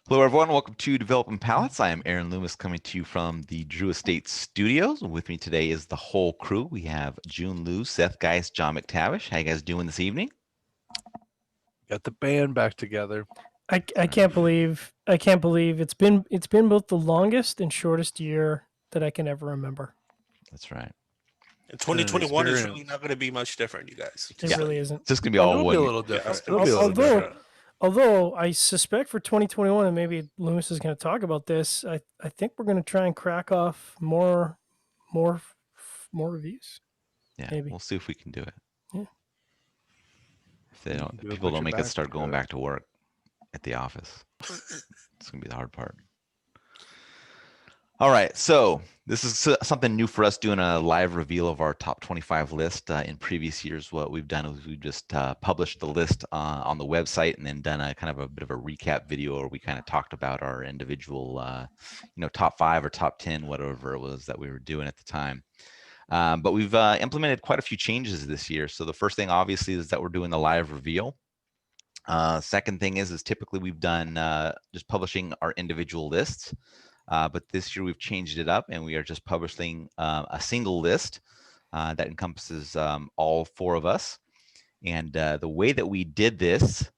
Hello, everyone. Welcome to Developing Palates. I am Aaron Loomis coming to you from the Drew Estate Studios. With me today is the whole crew. We have June Liu, Seth Geis, John McTavish. How you guys doing this evening? Got the band back together. I can't believe it's been both the longest and shortest year that I can ever remember. That's right. And 2021 is really not going to be much different, you guys. It really isn't. It's just gonna be all It'll one. be a little different. Yeah, It'll be a little different. Although I suspect for 2021, and maybe Loomis is going to talk about this, I think we're going to try and crack off more reviews. Yeah, maybe. We'll see if we can do it. Yeah. If they don't, if people don't make us start going back to work at the office. It's gonna be the hard part. All right, so this is something new for us, doing a live reveal of our top 25 list. In previous years, what we've done is we've just published the list on the website and then done a kind of a bit of a recap video where we kind of talked about our individual, top 5 or top 10, whatever it was that we were doing at the time. But we've implemented quite a few changes this year. So the first thing, obviously, is that we're doing the live reveal. Second thing is typically we've done just publishing our individual lists. But this year we've changed it up and we are just publishing a single list that encompasses all 4 of us. And the way that we did this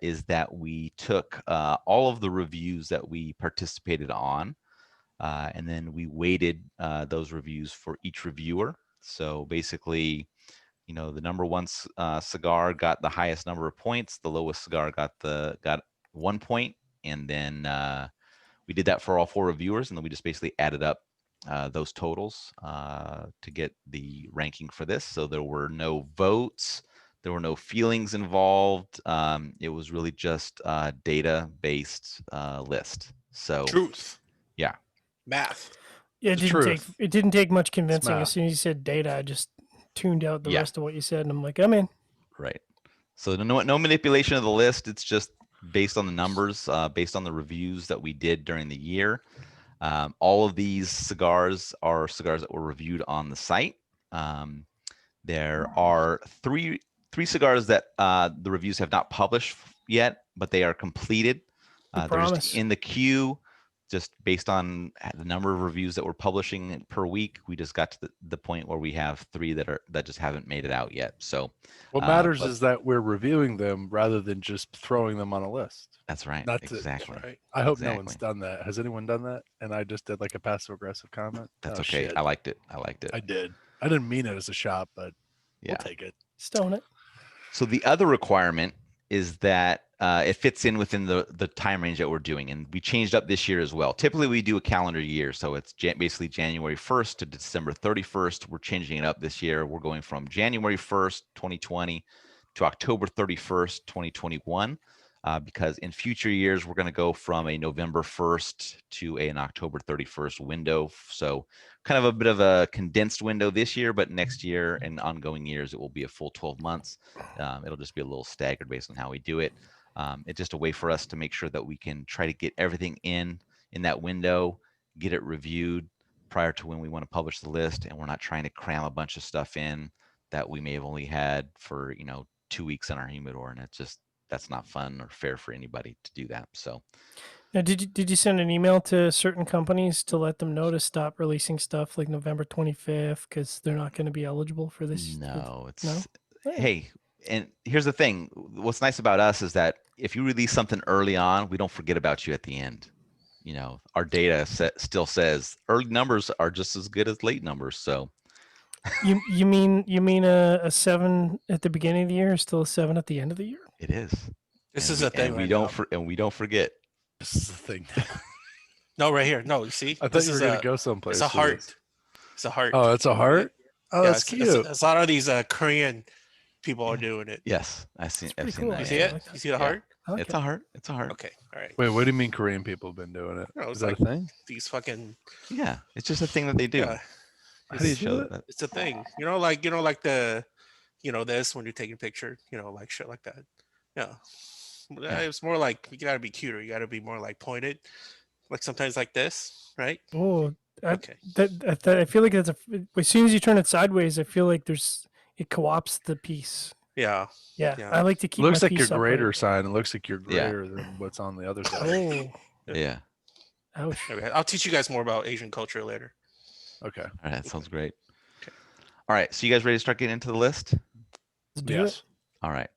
is that we took all of the reviews that we participated on, and then we weighted those reviews for each reviewer. So basically, the number 1 cigar got the highest number of points, the lowest cigar got 1 point, and then we did that for all 4 reviewers, and then we just basically added up those totals to get the ranking for this. So there were no votes, there were no feelings involved. It was really just a data-based list. So truth. Yeah. Math. Yeah, it didn't take much convincing. As soon as you said data, I just tuned out the rest of what you said, and I'm like, I'm in. Right. So no manipulation of the list. It's just based on the numbers, based on the reviews that we did during the year. All of these cigars are cigars that were reviewed on the site. There are three cigars that the reviews have not published yet, but they are completed. They're just in the queue, just based on the number of reviews that we're publishing per week. We just got to the point where we have 3 that just haven't made it out yet. So what matters is that we're reviewing them rather than just throwing them on a list. That's right. Exactly. Right. I hope no one's done that. Has anyone done that? And I just did like a passive aggressive comment. That's okay. Shit. I liked it. I did. I didn't mean it as a shot, but we'll take it. Stone it. So the other requirement is that it fits in within the time range that we're doing, and we changed up this year as well. Typically we do a calendar year, so it's basically January 1st to December 31st. We're changing it up this year. We're going from January 1st 2020 to October 31st 2021, because in future years we're going to go from a November 1st to an October 31st window. So kind of a bit of a condensed window this year, but next year and ongoing years it will be a full 12 months. It'll just be a little staggered based on how we do it. It's just a way for us to make sure that we can try to get everything in that window, get it reviewed prior to when we want to publish the list, and we're not trying to cram a bunch of stuff in that we may have only had for 2 weeks in our humidor, and that's not fun or fair for anybody to do that. So now, did you send an email to certain companies to let them know to stop releasing stuff like November 25th because they're not going to be eligible for this? No. Hey, and here's the thing. What's nice about us is that if you release something early on, we don't forget about you at the end. Our data still says early numbers are just as good as late numbers. So you mean a 7 at the beginning of the year is still a 7 at the end of the year? It is. This is a thing. We don't forget. This is the thing. No, right here. No, you see. I thought you were going to go someplace. It's a heart. It's a heart. Oh, it's a heart. Oh, that's cute. A lot of these Korean people are doing it. Yes, I've seen cool. that. You see it? You see the heart? Okay. It's a heart. It's a heart. Okay, all right. Wait, what do you mean Korean people have been doing it? No, is that a thing? These fucking. Yeah, it's just a thing that they do. Yeah. How do you show it? It's a thing. Like the, this when you're taking a picture. Like shit like that. Yeah. It's more like you gotta be cuter. You gotta be more like pointed, like sometimes like this, right? Oh, okay. I feel like as soon as you turn it sideways, I feel like it co-opts the piece. Yeah. Yeah, Yeah. I like to keep Looks my like your piece upright. greater sign. It looks like you're Yeah. greater than what's on the other side. Oh, Yeah. ouch. Okay, I'll teach you guys more about Asian culture later. Okay. All right. That sounds great. Okay. All right. So you guys ready to start getting into the list? Let's do Yes. it. All right.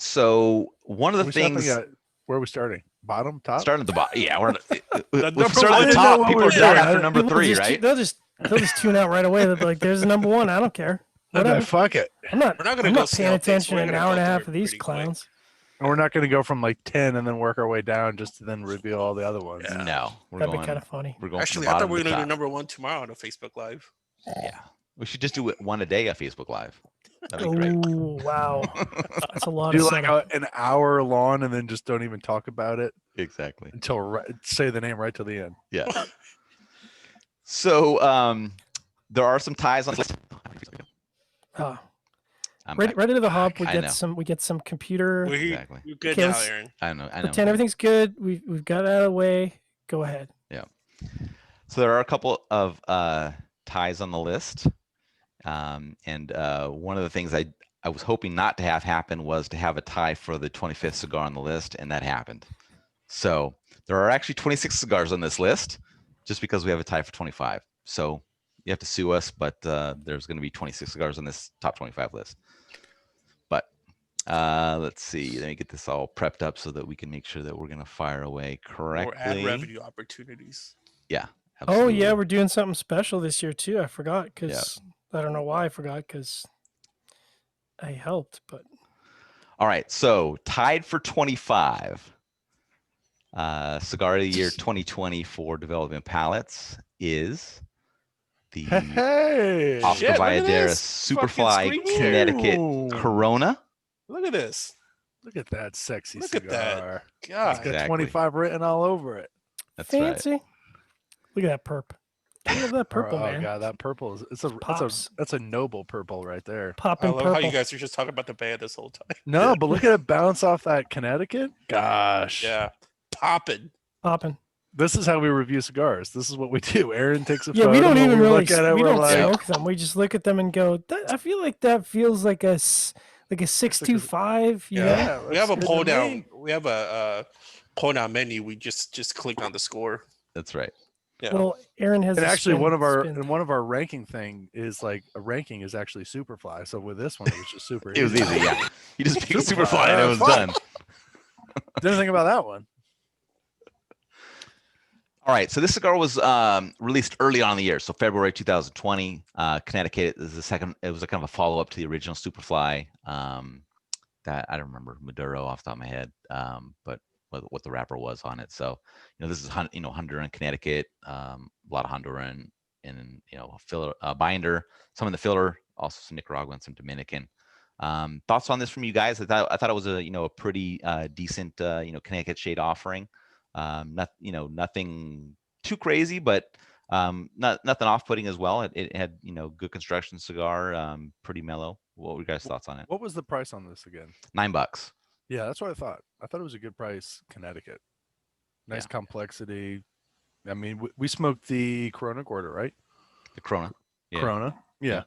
So one of Are the we stopping things at, where are we starting? Bottom, top? starting at the bottom. Yeah, we're number we start at one. the I didn't know top. what People we are were done doing. after number People 3, just, right? They'll just tune out right away. They'll be like, "There's number one. I don't care. And then Whatever. fuck it. I'm not. We're not gonna I'm go not paying snail pace. attention We're an gonna hour and go a through half it of these pretty quick. clowns." And we're not going to go from like 10 and then work our way down just to then reveal all the other ones. Yeah. No, we're That'd be going. kind of funny. We're going. Actually, from I the thought we were bottom gonna do to the number 1 tomorrow on a Facebook Live. top. Yeah, we should just do it one a day on Facebook Live. That'd be great. Oh wow, that's a lot Do of like setup. an hour long and then just don't even talk about it Exactly. until say the name right till the end. Yeah. So there are some ties on. Oh, I'm right, back. right into the hop. We I get know. some. We get some computer. Exactly. You're good Kills. now, Aaron. I know. Pretend everything's good. We've got it out of the way. Go ahead. So there are a couple of ties on the list, and one of the things I was hoping not to have happen was to have a tie for the 25th cigar on the list, and that happened. So there are actually 26 cigars on this list, just because we have a tie for 25. So you have to sue us, but there's going to be 26 cigars on this top 25 list. But let's see. Let me get this all prepped up so that we can make sure that we're going to fire away correctly. Or ad revenue opportunities. Yeah. Oh yeah, absolutely. we're doing something special this year too. I forgot because I don't know why I forgot because I helped, but All right. So tied for 25. Cigar of the year 2020 for Development Palates is the Hey. Oscar Shit, look at Valladares this. Fucking Superfly screen share. Connecticut Ooh. Corona. Look at this. Look at that sexy Look at cigar. that. It's God. got Exactly. 25 written all over it. That's right. fancy. Look at that perp. I love that purple, oh, man. God, that purple is Pops. that's a noble purple right there. I Popping love purple. how you guys are just talking about the band this whole time. No, but look at it bounce off that Connecticut. Gosh. Yeah. Popping. Popping. This is how we review cigars. This is what we do. Aaron takes a Yeah, photo. we don't even really. look at it. We We're don't like, smoke them. We just look at them and go. I feel like that feels like a 625. You know? yeah, We have a looks good pull to down. me. We have a pull down menu. We just click on the score. That's right. Yeah. Well, Aaron has. And a actually, spin- spin. one of our ranking thing is like a ranking is actually Superfly. So with this one, it was just super. It was easy. Yeah. You just pick Superfly, Superfly and it was fun. done. Didn't think about that one. All right. So this cigar was released early on in the year. So February 2020. Connecticut is the second. It was a kind of a follow up to the original Superfly. That I don't remember Maduro off the top of my head. But what the wrapper was on it. So, this is Honduran, Connecticut, a lot of Honduran, and a filler binder, some in the filler, also some Nicaraguan, some Dominican. Thoughts on this from you guys? I thought it was a pretty decent Connecticut shade offering. Nothing too crazy, but nothing off-putting as well. It had good construction cigar, pretty mellow. What were your guys' thoughts on it? What was the price on this again? $9. Yeah, that's what I thought. I thought it was a good price, Connecticut. Nice complexity. I mean, we smoked the Corona Gorda, right? The Corona. Yeah. Corona. Yeah.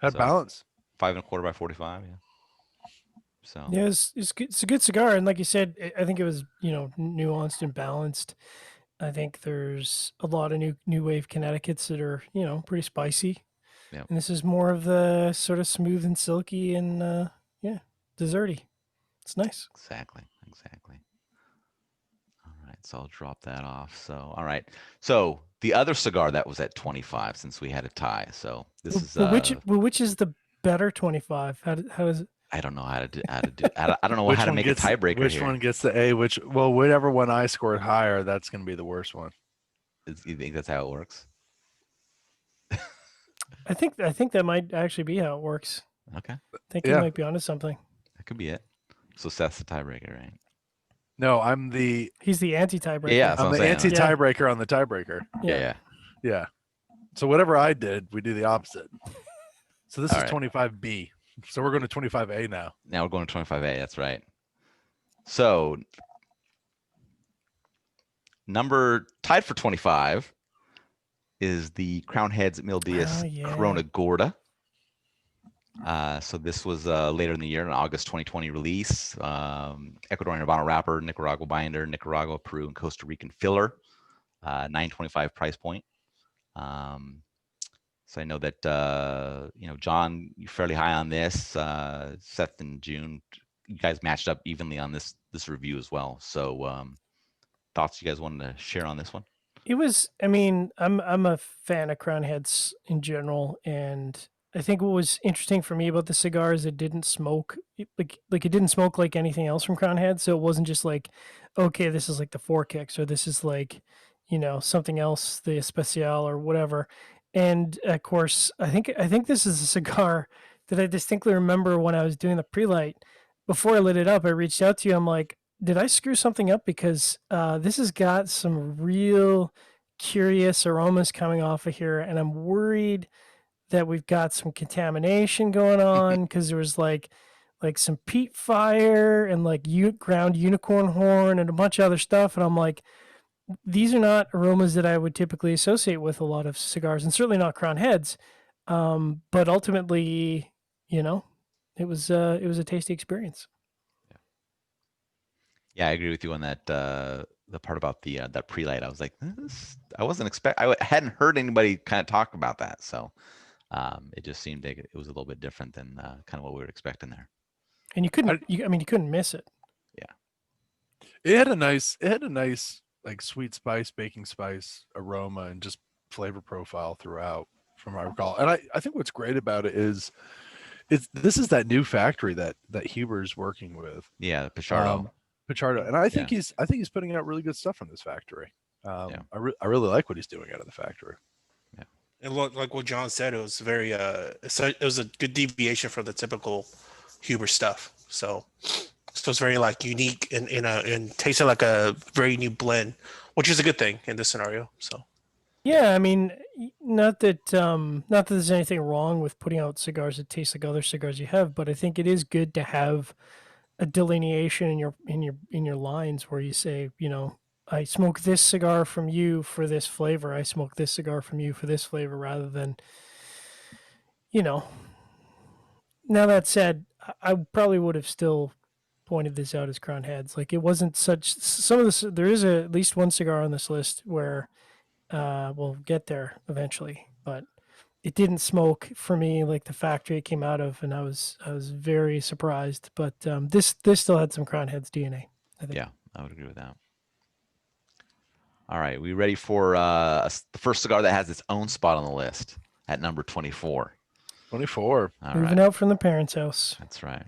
Had So- balance. 5 1/4 by 45. Yeah. So Yeah, it's good. It's a good cigar, and like you said, I think it was nuanced and balanced. I think there's a lot of new wave Connecticut's that are pretty spicy. Yeah. And this is more of the sort of smooth and silky and desserty. It's nice. Exactly. All right, so I'll drop that off. So, all right. So the other cigar that was at 25, since we had a tie. So this is Which is the better 25? How is it? I don't know how to do. I don't know Which how to one make gets- a tiebreaker Which here. one gets the A? Whatever one I scored higher, that's going to be the worst one. You think that's how it works? I think that might actually be how it works. Okay, I think Yeah. you might be onto something. that could be it. So Seth's the tiebreaker, right? No, I'm the He's the anti-tiebreaker. Yeah, that's I'm what the I'm saying. anti-tiebreaker on the tiebreaker. Yeah. Yeah. So whatever I did, we do the opposite. So this All is right. 25B. So we're going to 25A now. Now we're going to 25A. That's right. So number tied for 25 is the Crown Heads at Mil Diaz Oh, yeah. Corona Gorda. So this was later in the year, an August 2020 release. Ecuadorian Habano wrapper, Nicaragua binder, Nicaragua, Peru, and Costa Rican filler. $9.25 price point. So I know that John, you're fairly high on this. Seth and June, you guys matched up evenly on this review as well. So thoughts you guys wanted to share on this one? It was. I mean, I'm a fan of crown heads in general, and I think what was interesting for me about the cigar is it didn't smoke like it didn't smoke like anything else from crown heads. So it wasn't just like, okay, this is like the four kicks, or this is like, something else, the especial or whatever. And of course, I think this is a cigar that I distinctly remember when I was doing the pre-light. Before I lit it up, I reached out to you. I'm like, did I screw something up? Because this has got some real curious aromas coming off of here, and I'm worried that we've got some contamination going on because there was like some peat fire and like ground unicorn horn and a bunch of other stuff, and I'm like, these are not aromas that I would typically associate with a lot of cigars, and certainly not crown heads. But ultimately, it was a tasty experience. Yeah, I agree with you on that. The part about the that pre-light, I was like, I wasn't I hadn't heard anybody kind of talk about that, so it just seemed like it was a little bit different than kind of what we were expecting there. And you couldn't miss it. Yeah, it had a nice like sweet spice, baking spice aroma, and just flavor profile throughout, from what I recall. And I think what's great about it is this is that new factory that Huber's working with. Yeah, Pichardo. Pichardo, and I think he's putting out really good stuff from this factory. I really like what he's doing out of the factory. Yeah, and like what John said, it was very it was a good deviation from the typical Huber stuff. So it's very like unique and tasted like a very new blend, which is a good thing in this scenario. So yeah, I mean, not that there's anything wrong with putting out cigars that taste like other cigars you have, but I think it is good to have a delineation in your lines where you say, I smoke this cigar from you for this flavor. I smoke this cigar from you for this flavor, rather than, Now that said, I probably would have still pointed this out as crown heads. Like, it wasn't such. Some of this, there is at least one cigar on this list where we'll get there eventually, but it didn't smoke for me like the factory it came out of, and I was very surprised. But this still had some crown heads DNA, I think. Yeah, I would agree with that. All right, we ready for the first cigar that has its own spot on the list at number 24? 24. All Moving out from the parents' house. That's right.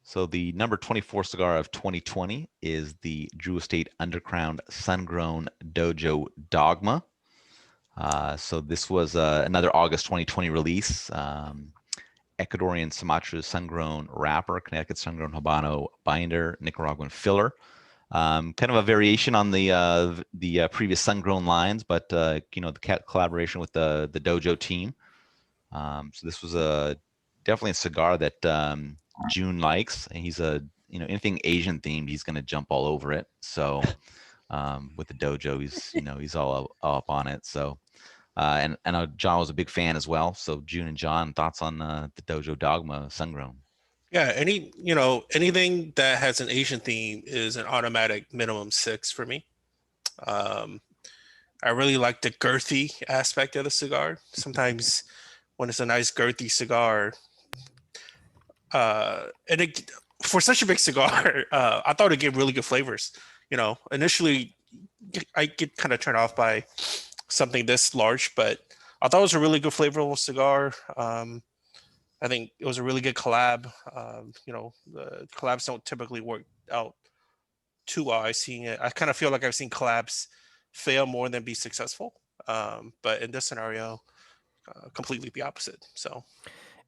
So the number 24 cigar of 2020 is the Drew Estate Undercrowned Sun-Grown Dojo Dogma. So this was another August 2020 release. Ecuadorian Sumatra Sun-Grown wrapper, Connecticut Sun-Grown Habano binder, Nicaraguan filler. Kind of a variation on the previous Sun-Grown lines, but the collaboration with the Dojo team. So this was definitely a cigar that June likes, and he's anything Asian themed, he's going to jump all over it. So with the Dojo, he's all up on it. So and I know John was a big fan as well. So June and John, thoughts on the Dojo Dogma Sun-Grown? yeah, anything that has an Asian theme is an automatic minimum 6 for me. I really like the girthy aspect of the cigar. Sometimes when it's a nice girthy cigar, for such a big cigar, I thought it'd get really good flavors. Initially I get kind of turned off by something this large, but I thought it was a really good flavorful cigar. I think it was a really good collab. The collabs don't typically work out too well. I kind of feel like I've seen collabs fail more than be successful. But in this scenario, completely the opposite. So,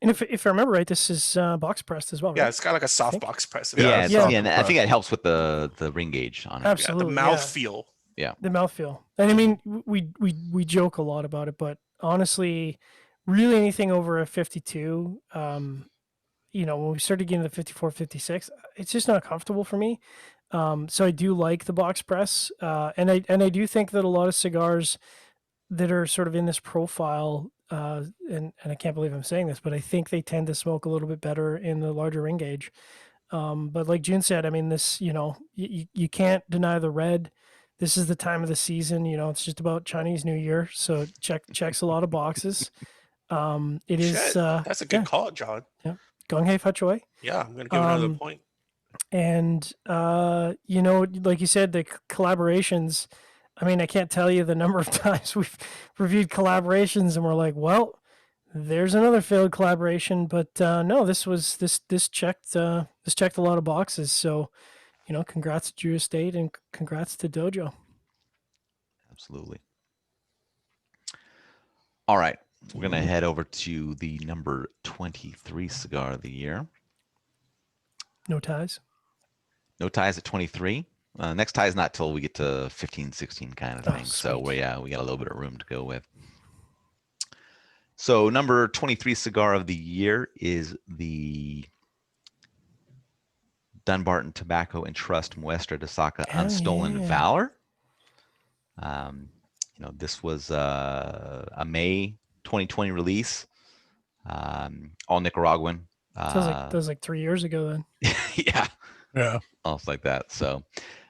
and if I remember right, this is box pressed as well, right? yeah, it's got like a soft box press. Yeah, Yeah. and I think it helps with the ring gauge on it. Absolutely. Yeah, the mouth feel. Yeah, the mouthfeel. And I mean, we joke a lot about it, but honestly, really anything over a 52, when we started getting the 54, 56, it's just not comfortable for me. So I do like the box press, and I do think that a lot of cigars that are sort of in this profile, and I can't believe I'm saying this, but I think they tend to smoke a little bit better in the larger ring gauge. But like June said, I mean, this, you can't deny the red. This is the time of the season, it's just about Chinese New Year. So checks a lot of boxes. It is, Shit, that's a good yeah, call, John. yeah. Gong Hei Fat Choi. Yeah, I'm gonna give it another Um, point. And, like you said, the collaborations, I mean, I can't tell you the number of times we've reviewed collaborations and we're like, well, there's another failed collaboration, but no, this checked a lot of boxes. So, congrats to Drew Estate and congrats to Dojo. Absolutely. All right. We're going to head over to the number 23 cigar of the year. No ties. No ties at 23. Next tie is not till we get to 15, 16 kind of thing. So we got a little bit of room to go with. So number 23 cigar of the year is the Dunbarton Tobacco and Trust Muestra de Saca Unstolen Valor. This was a May 2020 release. All Nicaraguan. That was like 3 years ago then. Yeah. Almost like that. So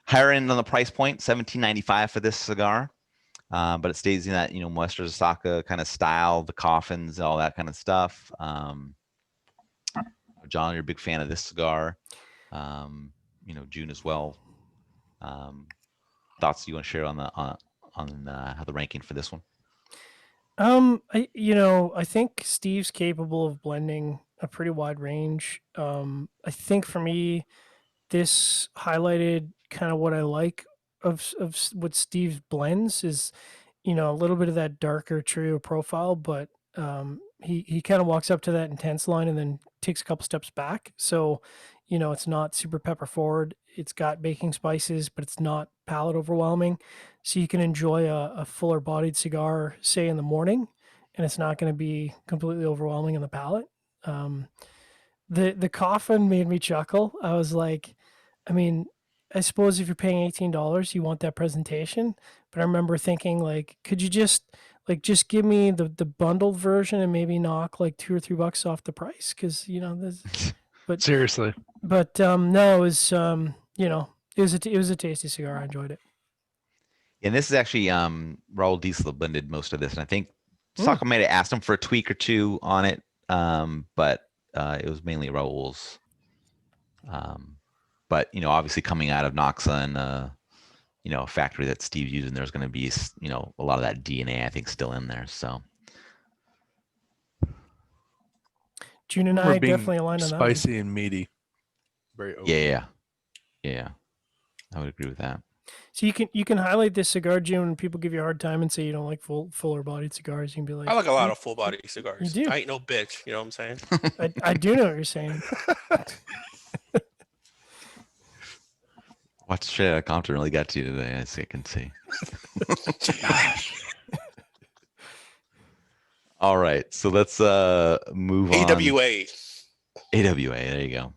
higher end on the price point, $17.95 for this cigar. But it stays in that, Muestra de Saca kind of style, the coffins, all that kind of stuff. John, you're a big fan of this cigar. June as well. Thoughts you want to share on how the ranking for this one? I think Steve's capable of blending a pretty wide range. I think for me, this highlighted kind of what I like of what Steve blends is, a little bit of that darker trio profile, but he kind of walks up to that intense line and then takes a couple steps back. So, it's not super pepper forward. It's got baking spices, but it's not palate overwhelming. So you can enjoy a fuller bodied cigar, say in the morning, and it's not going to be completely overwhelming in the palate. The coffin made me chuckle. I was like, I mean, I suppose if you're paying $18, you want that presentation. But I remember thinking, like, could you just give me the bundled version and maybe knock like $2 or $3 off the price? Because but seriously. But no, it was it was a tasty cigar. I enjoyed it. And this is actually Raul Diesel blended most of this, and I think Saca might have asked him for a tweak or two on it, but it was mainly Raul's. But obviously coming out of Noxa and a factory that Steve's using, there's going to be a lot of that DNA I think still in there. So June and I definitely aligned on that. Spicy and meaty. Very open. Yeah. I would agree with that. So you can highlight this cigar, June, when people give you a hard time and say you don't like fuller bodied cigars. You can be like, I like a lot of full body cigars. You do. I ain't no bitch. You know what I'm saying? I do know what you're saying. What shit Compton really got to you today? I can see. All right, so let's move on. AWA. There you go.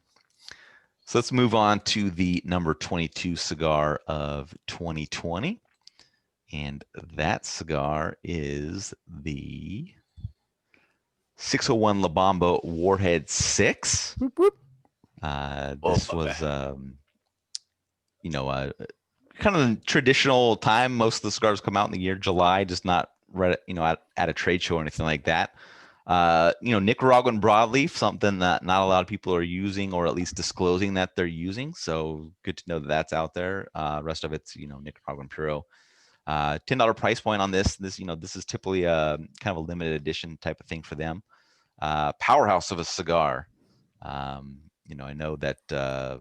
So let's move on to the number 22 cigar of 2020. And that cigar is the 601 La Bamba Warhead 6. Whoop, whoop. This was, kind of the traditional time. Most of the cigars come out in the year July, just not right, at a trade show or anything like that. Nicaraguan broadleaf, something that not a lot of people are using, or at least disclosing that they're using. So good to know that that's out there. Rest of it's, Nicaraguan Puro. $10 price point on this. This is typically a kind of a limited edition type of thing for them. Powerhouse of a cigar. I know that, I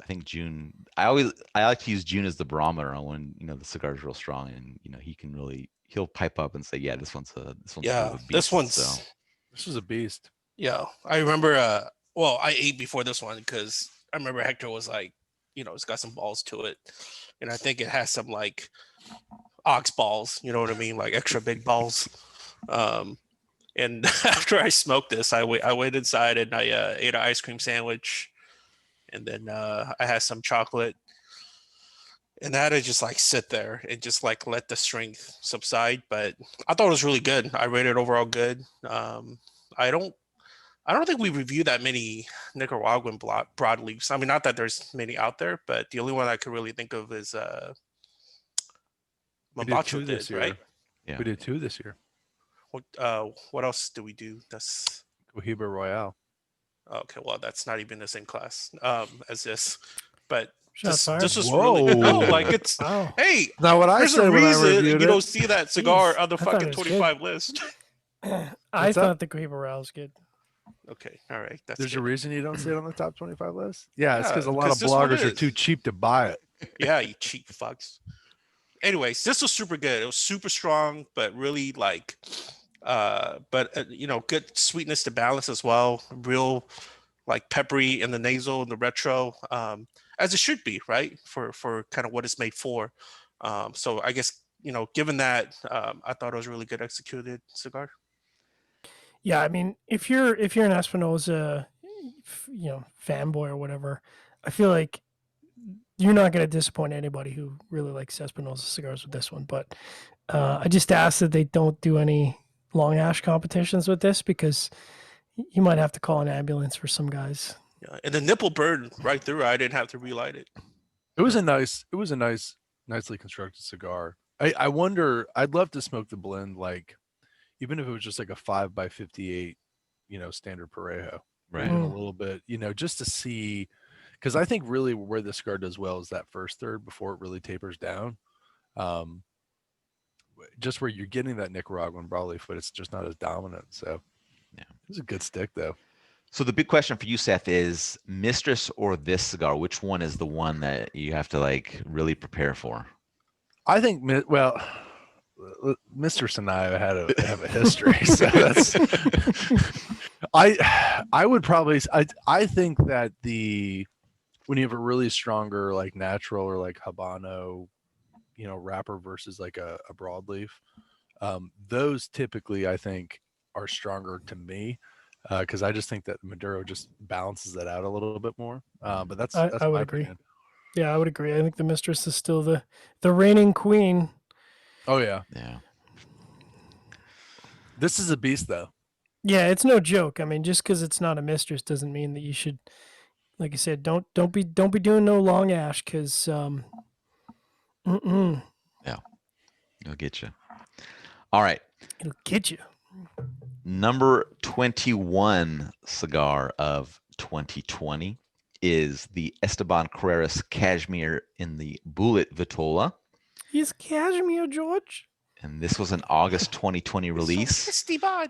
think June, I like to use June as the barometer on when, the cigar is real strong, and, he'll pipe up and say, yeah, this one's a beast. This was a beast. Yeah. I remember, I ate before this one because I remember Hector was like, it's got some balls to it. And I think it has some like ox balls, you know what I mean? Like extra big balls. And after I smoked this, I went inside and I ate an ice cream sandwich. And then I had some chocolate. and that is just like sit there and just like let the strength subside. But I thought it was really good. I rated it overall good. I don't I don't think we reviewed that many Nicaraguan broadleafs. I mean, not that there's many out there, but the only one I could really think of is We did Mambacho two this did, right? year. Yeah. We did 2 this year. What else do we do? That's Cohiba Royale. okay. Well, that's not even the same class as this, but Shots this fired. was really good. No, Whoa. like it's Wow. hey, Now what I there's a said when I reason reviewed you it. don't see that cigar Jeez, on the I thought fucking it was good. 25 list. I What's up? thought the Green Morale was good. Okay, all right, that's There's a good. reason you don't see it on the top 25 list. Yeah, it's because a Yeah, lot of 'cause this one bloggers are is. too cheap to buy it. Yeah, you cheap fucks. Anyways, this was super good. It was super strong, but really like you know, good sweetness to balance as well. Real like peppery in the nasal and the retro, as it should be, right? For kind of what it's made for. So I guess, you know, given that, I thought it was a really good executed cigar. Yeah, I mean, if you're an Espinosa, fanboy or whatever, I feel like you're not going to disappoint anybody who really likes Espinosa cigars with this one. But I just ask that they don't do any long ash competitions with this because you might have to call an ambulance for some guys. Yeah, and the nipple burned right through. I didn't have to relight it. It was a nicely constructed cigar. I wonder, I'd love to smoke the blend, like, even if it was just like a 5x58, standard Parejo, or Right. even a Mm. little bit, just to see, because I think really where the cigar does well is that first third before it really tapers down. Um, just where you're getting that Nicaraguan broadleaf, but it's just not as dominant. So Yeah. it was a good stick though. So the big question for you, Seth, is Mistress or this cigar? Which one is the one that you have to like really prepare for? I think, Mistress and I have a history, so that's. I would probably I think that when you have a really stronger like natural or like Habano, wrapper versus like a broadleaf, those typically I think are stronger to me, because I just think that Maduro just balances that out a little bit more. But that's I would my agree. opinion. Yeah, I would agree. I think the Mistress is still the reigning queen. Oh yeah, Yeah. this is a beast though. Yeah, it's no joke. I mean, just because it's not a Mistress doesn't mean that you should, like I said, don't be doing no long ash because it'll It'll get you. All right. get you. Number 21 cigar of 2020 is the Esteban Carreras Cashmere in the Bullet Vitola. He's cashmere, George. And this was an August 2020 release. Esteban.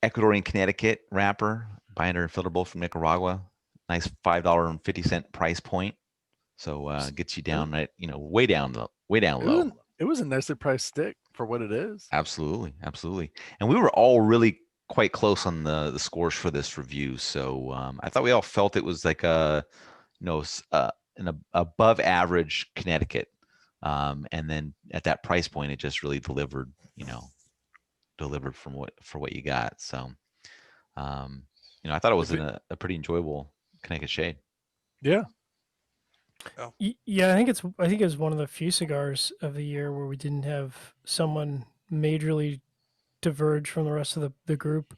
Ecuadorian Connecticut wrapper, binder and filter bowl from Nicaragua. Nice $5.50 price point. So gets you down at, way down low. It was a nicely priced stick for what it is. Absolutely. And we were all really quite close on the scores for this review. So I thought we all felt it was like an above average Connecticut. And then at that price point, it just really delivered for what you got. So, I thought it was a pretty enjoyable Connecticut shade. Yeah. Oh. Yeah, I think it's one of the few cigars of the year where we didn't have someone majorly diverge from the rest of the group,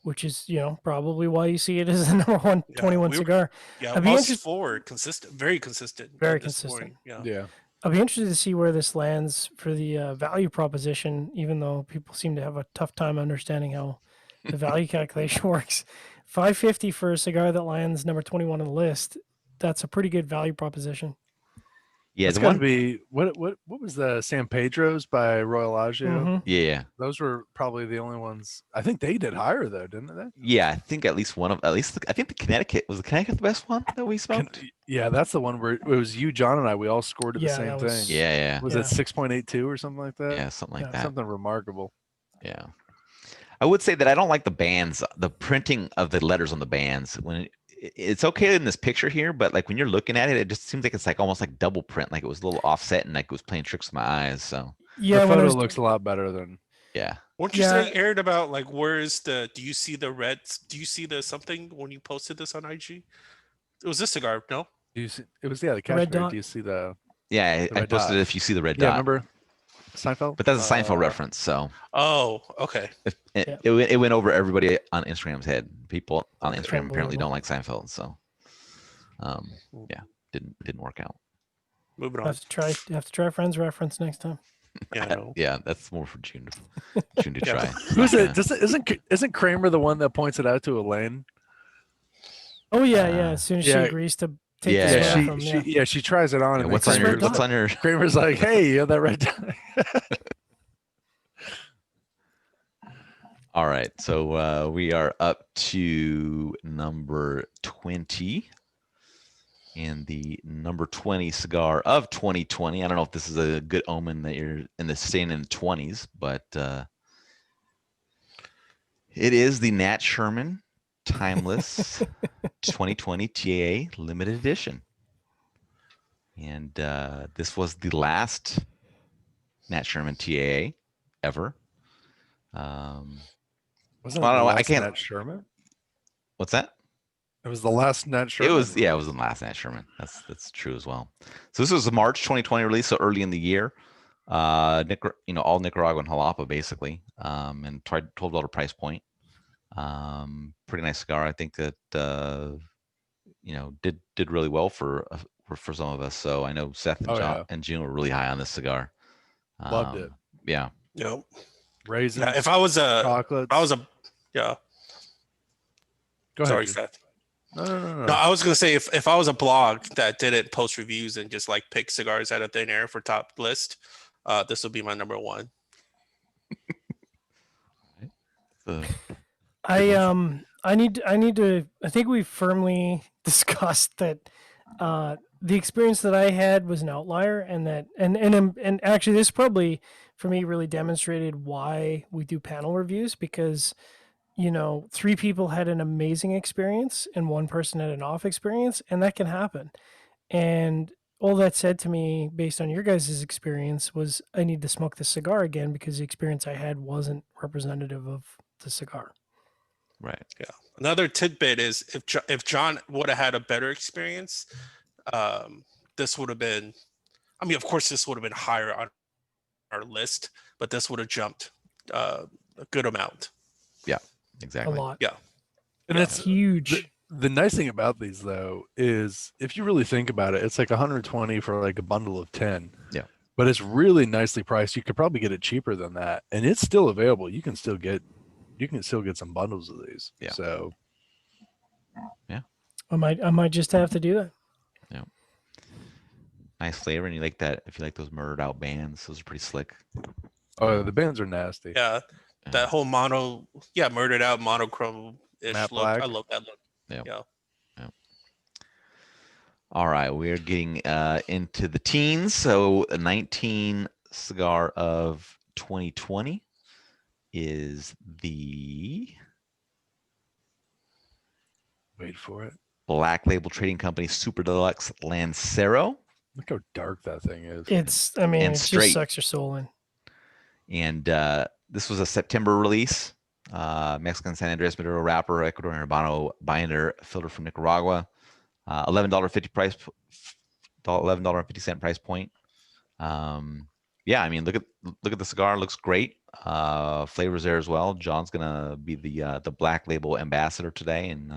which is probably why you see it as the number one 21 cigar. Yeah, I'd be us four consistent, very consistent. Very this consistent. morning. Yeah. I'll be interested to see where this lands for the value proposition, even though people seem to have a tough time understanding how the value calculation works. $5.50 for a cigar that lands number 21 on the list. That's a pretty good value proposition. Yeah, it's got to be what was the San Pedro's by Royal Agio? Mm-hmm. Yeah, those were probably the only ones. I think they did higher though, didn't they? Yeah, I think I think the Connecticut was the best one that we smoked. Yeah, that's the one where it was you, John, and I. We all scored at the same thing. Yeah. Was it 6.82 or something like that? Yeah, something like that. Something remarkable. Yeah. I would say that I don't like the bands, the printing of the letters on the bands. When it's okay in this picture here, but like when you're looking at it, it just seems like it's like almost like double print, like it was a little offset and like it was playing tricks with my eyes. So yeah, the photo looks a lot better than. Yeah. Weren't you saying, Aaron, about like where's do you see the reds? Do you see the something when you posted this on IG? It was this cigar, no? It was the cashmere. Do you see the? Yeah, The I red posted dot. it if you see the red Yeah, dot. remember Seinfeld? But that's a Seinfeld reference, so Oh, okay. it went over everybody on Instagram's head. People on Okay. Instagram apparently Unbelievable. don't like Seinfeld, so yeah, didn't work out. Moving I on. have to try Friends reference next time. Yeah, I know. Yeah, that's more for June to Yeah. try. It's Who's not it? gonna- Isn't Kramer the one that points it out to Elaine? Oh yeah. As soon as she yeah. agrees to take Yeah, the Yeah, smell from she tries it on, Yeah, and what's then on your Kramer's what's on your Kramer's like, "Hey, you have that red dot." All right, so we are up to number 20. And the number 20 cigar of 2020. I don't know if this is a good omen that you're staying in the 20s, but it is the Nat Sherman Timeless 2020 TAA limited edition. And this was the last Nat Sherman TAA ever. Wasn't I it don't the know. I last can't. Nat Sherman? What's that? It was the last Nat Sherman. It was the last Nat Sherman. That's true as well. So this was a March 2020 release, so early in the year. All Nicaraguan jalapa basically, and $12 price point. Pretty nice cigar. I think that did really well for some of us. So I know Seth and John and June were really high on this cigar. Loved it. Yeah. Yep. Raisins. Yeah, if I was a chocolates. yeah. Go ahead. Sorry, June. Seth. No. No, I was gonna say if I was a blog that didn't post reviews and just like pick cigars out of thin air for top list, this would be my number one. I need to. I think we firmly discussed that the experience that I had was an outlier, and that and actually this probably for me really demonstrated why we do panel reviews, because 3 people had an amazing experience and 1 person had an off experience, and that can happen. And all that said to me, based on your guys' experience, was I need to smoke the cigar again because the experience I had wasn't representative of the cigar. Right. Yeah. Another tidbit is if John would have had a better experience, this would have been. I mean, of course, this would have been higher on our list, but this would have jumped a good amount. Yeah. Exactly. A lot. Yeah. And That's huge. The nice thing about these though is if you really think about it, it's like 120 for like a bundle of 10. Yeah. But it's really nicely priced. You could probably get it cheaper than that, and it's still available. You can still get some bundles of these. Yeah. So yeah. I might just have to do that. Yeah. Nice flavor, and you like that. If you like those murdered out bands, those are pretty slick. Oh, the bands are nasty. Yeah. That whole murdered out monochrome ish Matte look. black. I love that look. Yeah. Yeah. All right, we're getting into the teens. So a 19 cigar of 2020 is the Wait for it. Black Label Trading Company Super Deluxe Lancero. Look how dark that thing is. And It straight. just sucks your soul in. And this was a September release. Mexican San Andres Maduro wrapper, Ecuadorian Habano binder, filter from Nicaragua. $11.50 price, $11.50 price point. Yeah, I mean, look at the cigar. Looks great. Flavors there as well. John's gonna be the Black Label ambassador today and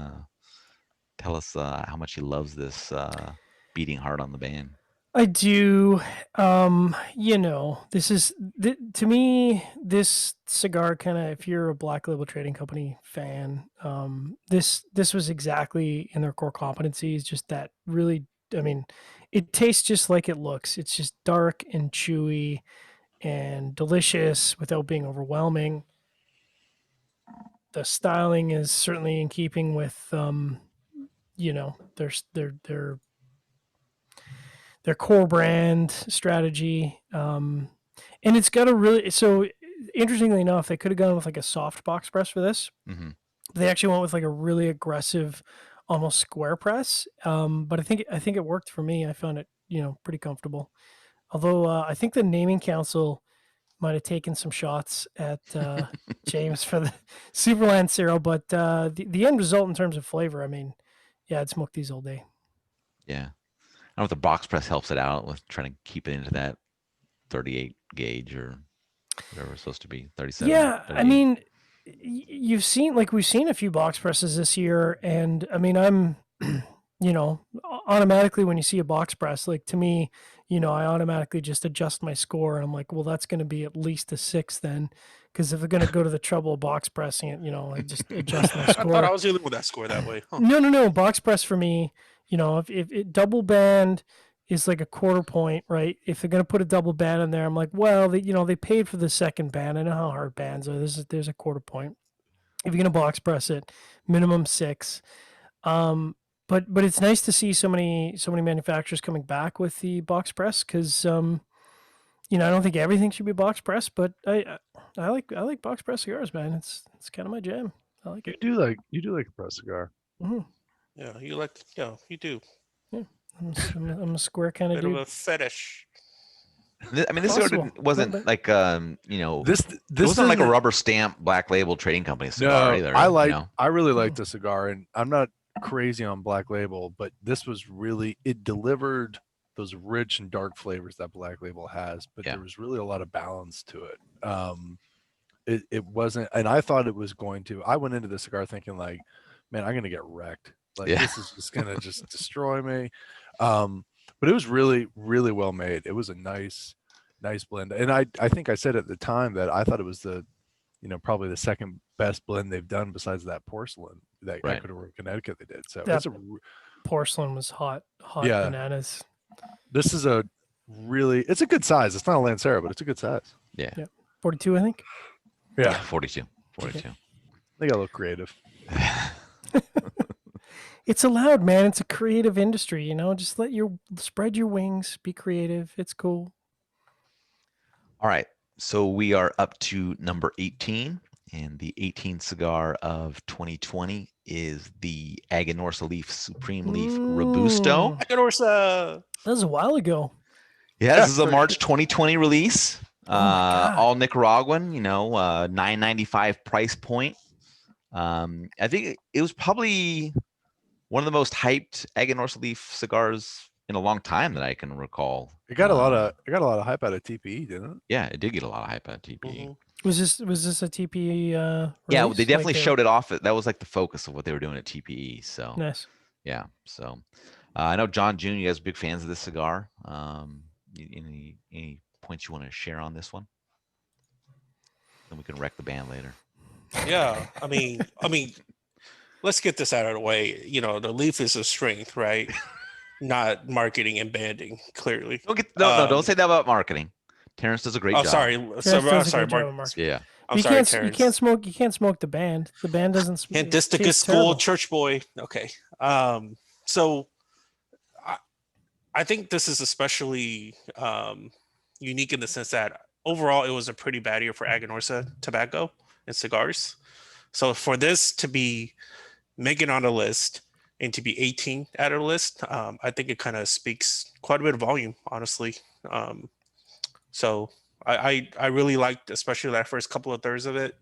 tell us how much he loves this beating hard on the band. I do. This is to me this cigar kind of, if you're a Black Label Trading Company fan, this was exactly in their core competencies. Just that really, I mean, it tastes just like it looks. It's just dark and chewy and delicious without being overwhelming. The styling is certainly in keeping with their core brand strategy. And it's got a really, so interestingly enough, they could have gone with like a soft box press for this. Mm-hmm. They actually went with like a really aggressive, almost square press. But I think it worked for me. I found it, pretty comfortable. Although I think the naming council might have taken some shots at James for the Super Lancero, but the end result in terms of flavor, I mean, yeah, I'd smoke these all day. Yeah. know if the box press helps it out with trying to keep it into that 38 gauge or whatever it's supposed to be, 37. Yeah, I 38. mean, you've seen we've seen a few box presses this year, and I mean, I'm, automatically when you see a box press, like to me, I automatically just adjust my score, and I'm like, well, that's going to be at least a 6 then, because if I'm going to go to the trouble of box pressing it, I just adjust my I thought I score. was the only one that scored that way. Huh. No, box press for me, if it double band is like a quarter point, right? If they're gonna put a double band in there, I'm like, well, they paid for the second band. I know how hard bands are. There's a quarter point. If you're gonna box press it, minimum 6. Um, but it's nice to see so many manufacturers coming back with the box press because I don't think everything should be box press, but I like box press cigars, man. It's kind of my jam. I like You it. do like a press cigar. hmm Yeah, you like, yeah, you do. Yeah, I'm a square kind of Bit of dude. a fetish. I mean, this cigar Possible. wasn't But- like This it this wasn't like a isn't- rubber stamp black label trading company cigar No, either. I really like the cigar, and I'm not crazy on Black Label, but this was really, it delivered those rich and dark flavors that Black Label has, but Yeah. there was really a lot of balance to it. It wasn't, and I thought it was going to. I went into the cigar thinking like, man, I'm gonna get wrecked. Like Yeah. this is just gonna just destroy me. But it was really, really well made. It was a nice blend, and I think I said at the time that I thought it was probably the second best blend they've done besides that porcelain that Right. Ecuador, Connecticut they did. So That- it's Porcelain was hot Yeah. bananas. this is a really, it's a good size. It's not a Lancero, but it's a good size. Yeah. 42, I think. Yeah, 42. 42. they got a little creative. It's allowed, man. It's a creative industry, Just spread your wings, be creative. It's cool. All right. So we are up to number 18, and the 18th cigar of 2020 is the Aganorsa Leaf Supreme Leaf Robusto. Mm. Ecuadorsa. That was a while ago. Yeah, this is a March 2020 release. Oh my God. All Nicaraguan, $9.95 price point. I think it was probably one of the most hyped Aganorsa Leaf cigars in a long time that I can recall. It got a lot of hype out of TPE, didn't it? Yeah, it did get a lot of hype at TPE. Mhm. Was this a TP? Yeah, release? they definitely Like showed it off. That was like the focus of what they were doing at TPE. So Nice. yeah, so I know John June, you guys are big fans of this cigar. Any points you want to share on this one? Then we can wreck the band later. Yeah, I mean, let's get this out of the way. The leaf is a strength, right? Not marketing and banding, clearly. Don't say that about marketing. Terrence does a great Oh, job. sorry. Terrence So, does a sorry, good job Mark. of marketing. Yeah. I'm You sorry, can't Terrence. you can't smoke the band. The band doesn't smoke. Pantistica school, church boy. Okay. So I think this is especially unique in the sense that overall it was a pretty bad year for Aganorsa tobacco and cigars. So for this to be making on the list and to be 18 out of the list, I think it kind of speaks quite a bit of volume, honestly. So I really liked, especially that first couple of thirds of it.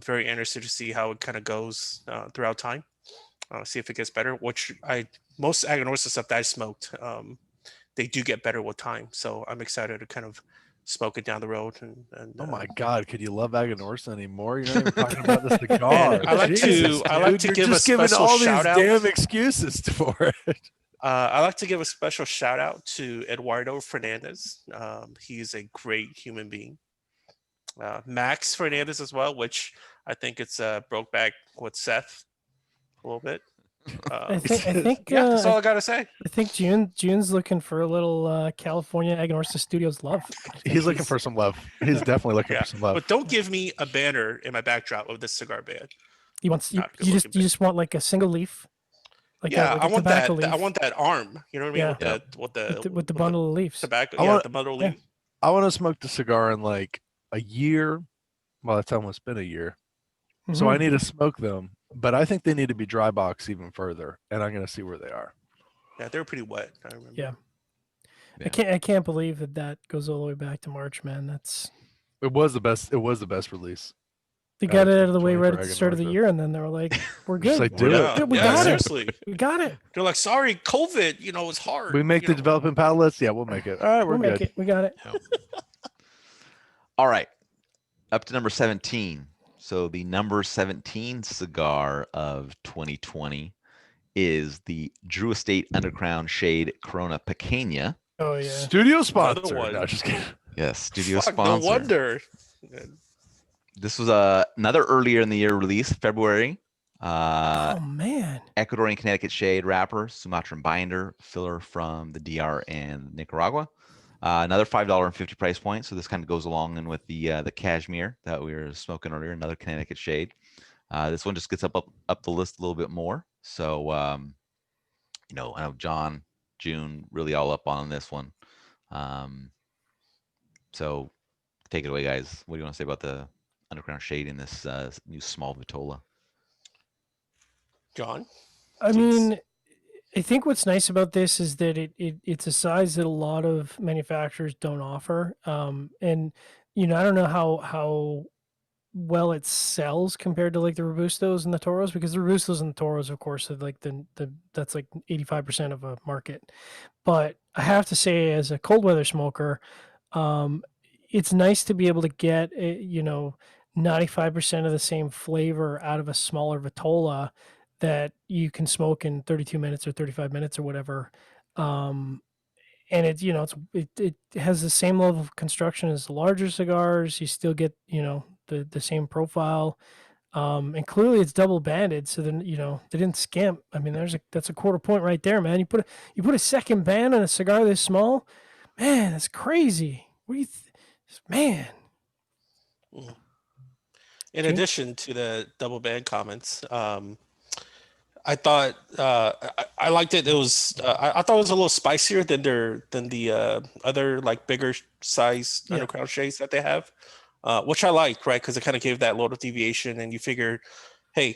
Very interested to see how it kind of goes throughout time. See if it gets better. Most Aganorsa stuff that I smoked, they do get better with time. So I'm excited to kind of smoke it down the road. And Oh my God, could you love Aganorsa anymore? You're not even talking about the cigar. And I like Jesus, to- I like dude, to you're give a just giving special all these shout-out. damn excuses for it. I like to give a special shout out to Eduardo Fernandez. He's a great human being. Max Fernandez as well, which I think it's broke back with Seth a little bit. I think Yeah, that's all I gotta say. I think June's looking for a little California Aganorsa Studios love. I think He's looking for some love. He's definitely looking Yeah, for some love. but don't give me a banner in my backdrop of this cigar band. He wants Not good you looking just want like a single leaf. Like Yeah, like I a want that. tobacco I leaf want that arm. You know what I mean? Yeah. with the bundle of leaves. tobacco. I Yeah, want- the bundle yeah. leaf. I want to smoke the cigar in like a year. Well, it's almost been a year. So I Mhm. need to smoke them, but I think they need to be dry box even further, and I'm going to see where they are. Yeah, they were pretty wet. I remember. Yeah. Yeah. I can't believe that goes all the way back to March, man. That's It was the best. It was the best release. They got it out of the way Johnny right at the Dragon start of the Market. year, and then they were like, "We're Just good. like, do yeah, it. We yeah, got it. seriously. We got it. They're like, sorry, COVID, it's hard. We make the development palates. Yeah, we'll make it. All right, we're We'll make good. it. We got it." All right, up to number 17. So the number 17 cigar of 2020 is the Drew Estate Underground Shade Corona Pequeña. Oh yeah. Studio sponsor. one. No, just kidding. Yes, studio Fuck, sponsor. no wonder. This was another earlier in the year release, February. Oh man. Ecuadorian Connecticut shade wrapper, Sumatran binder, filler from the DR and Nicaragua. Another $5.50 price point. So this kind of goes along in with the cashmere that we were smoking earlier, another Connecticut shade. This one just gets up the list a little bit more. So I know John, June, really all up on this one. So take it away, guys. What do you want to say about the underground shade in this new small Vitola? John? I Jeez. mean, I think what's nice about this is that it's a size that a lot of manufacturers don't offer. And I don't know how well it sells compared to like the Robustos and the Toros, because the Robustos and the Toros, of course, are like the that's like 85% of a market. But I have to say, as a cold weather smoker, it's nice to be able to get 95% of the same flavor out of a smaller Vitola that you can smoke in 32 minutes or 35 minutes or whatever. And it has the same level of construction as the larger cigars. You still get, the same profile. And clearly it's double banded. So then, they didn't skimp. I mean, that's a quarter point right there, man. You put a second band on a cigar this small, man, that's crazy. What do you man? In addition to the double band comments, I thought I liked it. It was I thought it was a little spicier than the other like bigger size underground shades that they have, which I like, right? Because it kind of gave that load of deviation, and you figure, hey,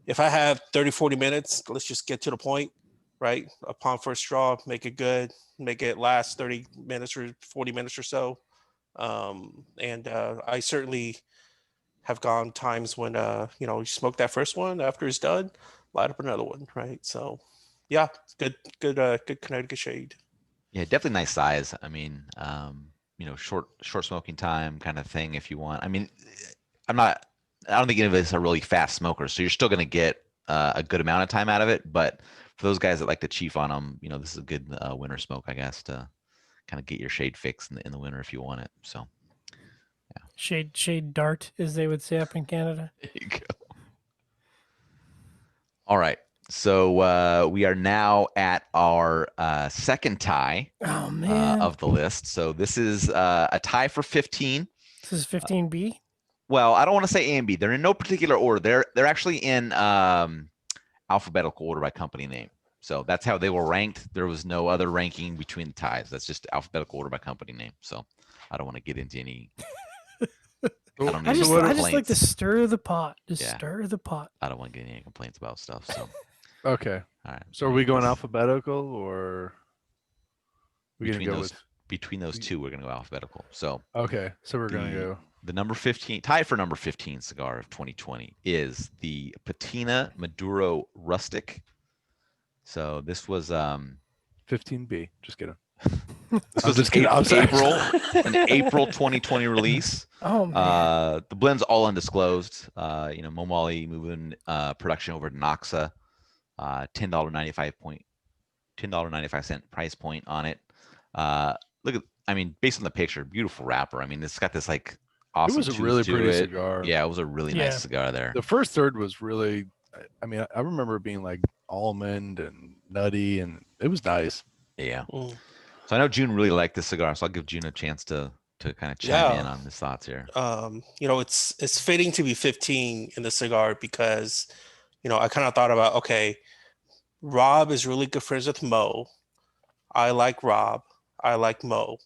if I have 30-40 minutes, let's just get to the point, right? Upon first draw, make it good, make it last 30 minutes or 40 minutes or so. And I certainly have gone times when you smoke that first one, after it's done, light up another one, right? So yeah, it's good Connecticut shade. Yeah, definitely nice size. I mean, short smoking time kind of thing if you want. I mean, I don't think any of us are really fast smokers, so you're still going to get a good amount of time out of it. But for those guys that like to chief on them, this is a good winter smoke, I guess, to kind of get your shade fix in the winter if you want it. So shade dart, as they would say up in Canada. there you go. All right. So we are now at our second tie of the list. So this is a tie for 15. This is 15B. Well, I don't want to say A and B. They're in no particular order. They're actually in alphabetical order by company name. So that's how they were ranked. There was no other ranking between the ties. That's just alphabetical order by company name. So I don't want to get into any. I just like to stir the pot. Stir the pot. I don't want to get any complaints about stuff. So okay. All right. So are we going alphabetical, or we gonna go between those two? We're gonna go alphabetical. So okay. So we're gonna go. The number 15 tie for number 15 cigar of 2020 is the Patina Maduro Rustic. So this was 15B. Just kidding. This was an April 2020 release. Oh man. The blend's all undisclosed. Momali moving production over to Noxa. $10.95 price point on it. Based on the picture, beautiful wrapper. I mean, it's got this like awesome. It was a really pretty cigar. Yeah, it was a really nice cigar there. The first third was really, I remember it being like almond and nutty, and it was nice. Yeah. So I know June really liked this cigar, so I'll give June a chance to kind of chime in on his thoughts here. It's fitting to be 15 in the cigar because, I kind of thought about, okay, Rob is really good friends with Mo. I like Rob. I like Mo.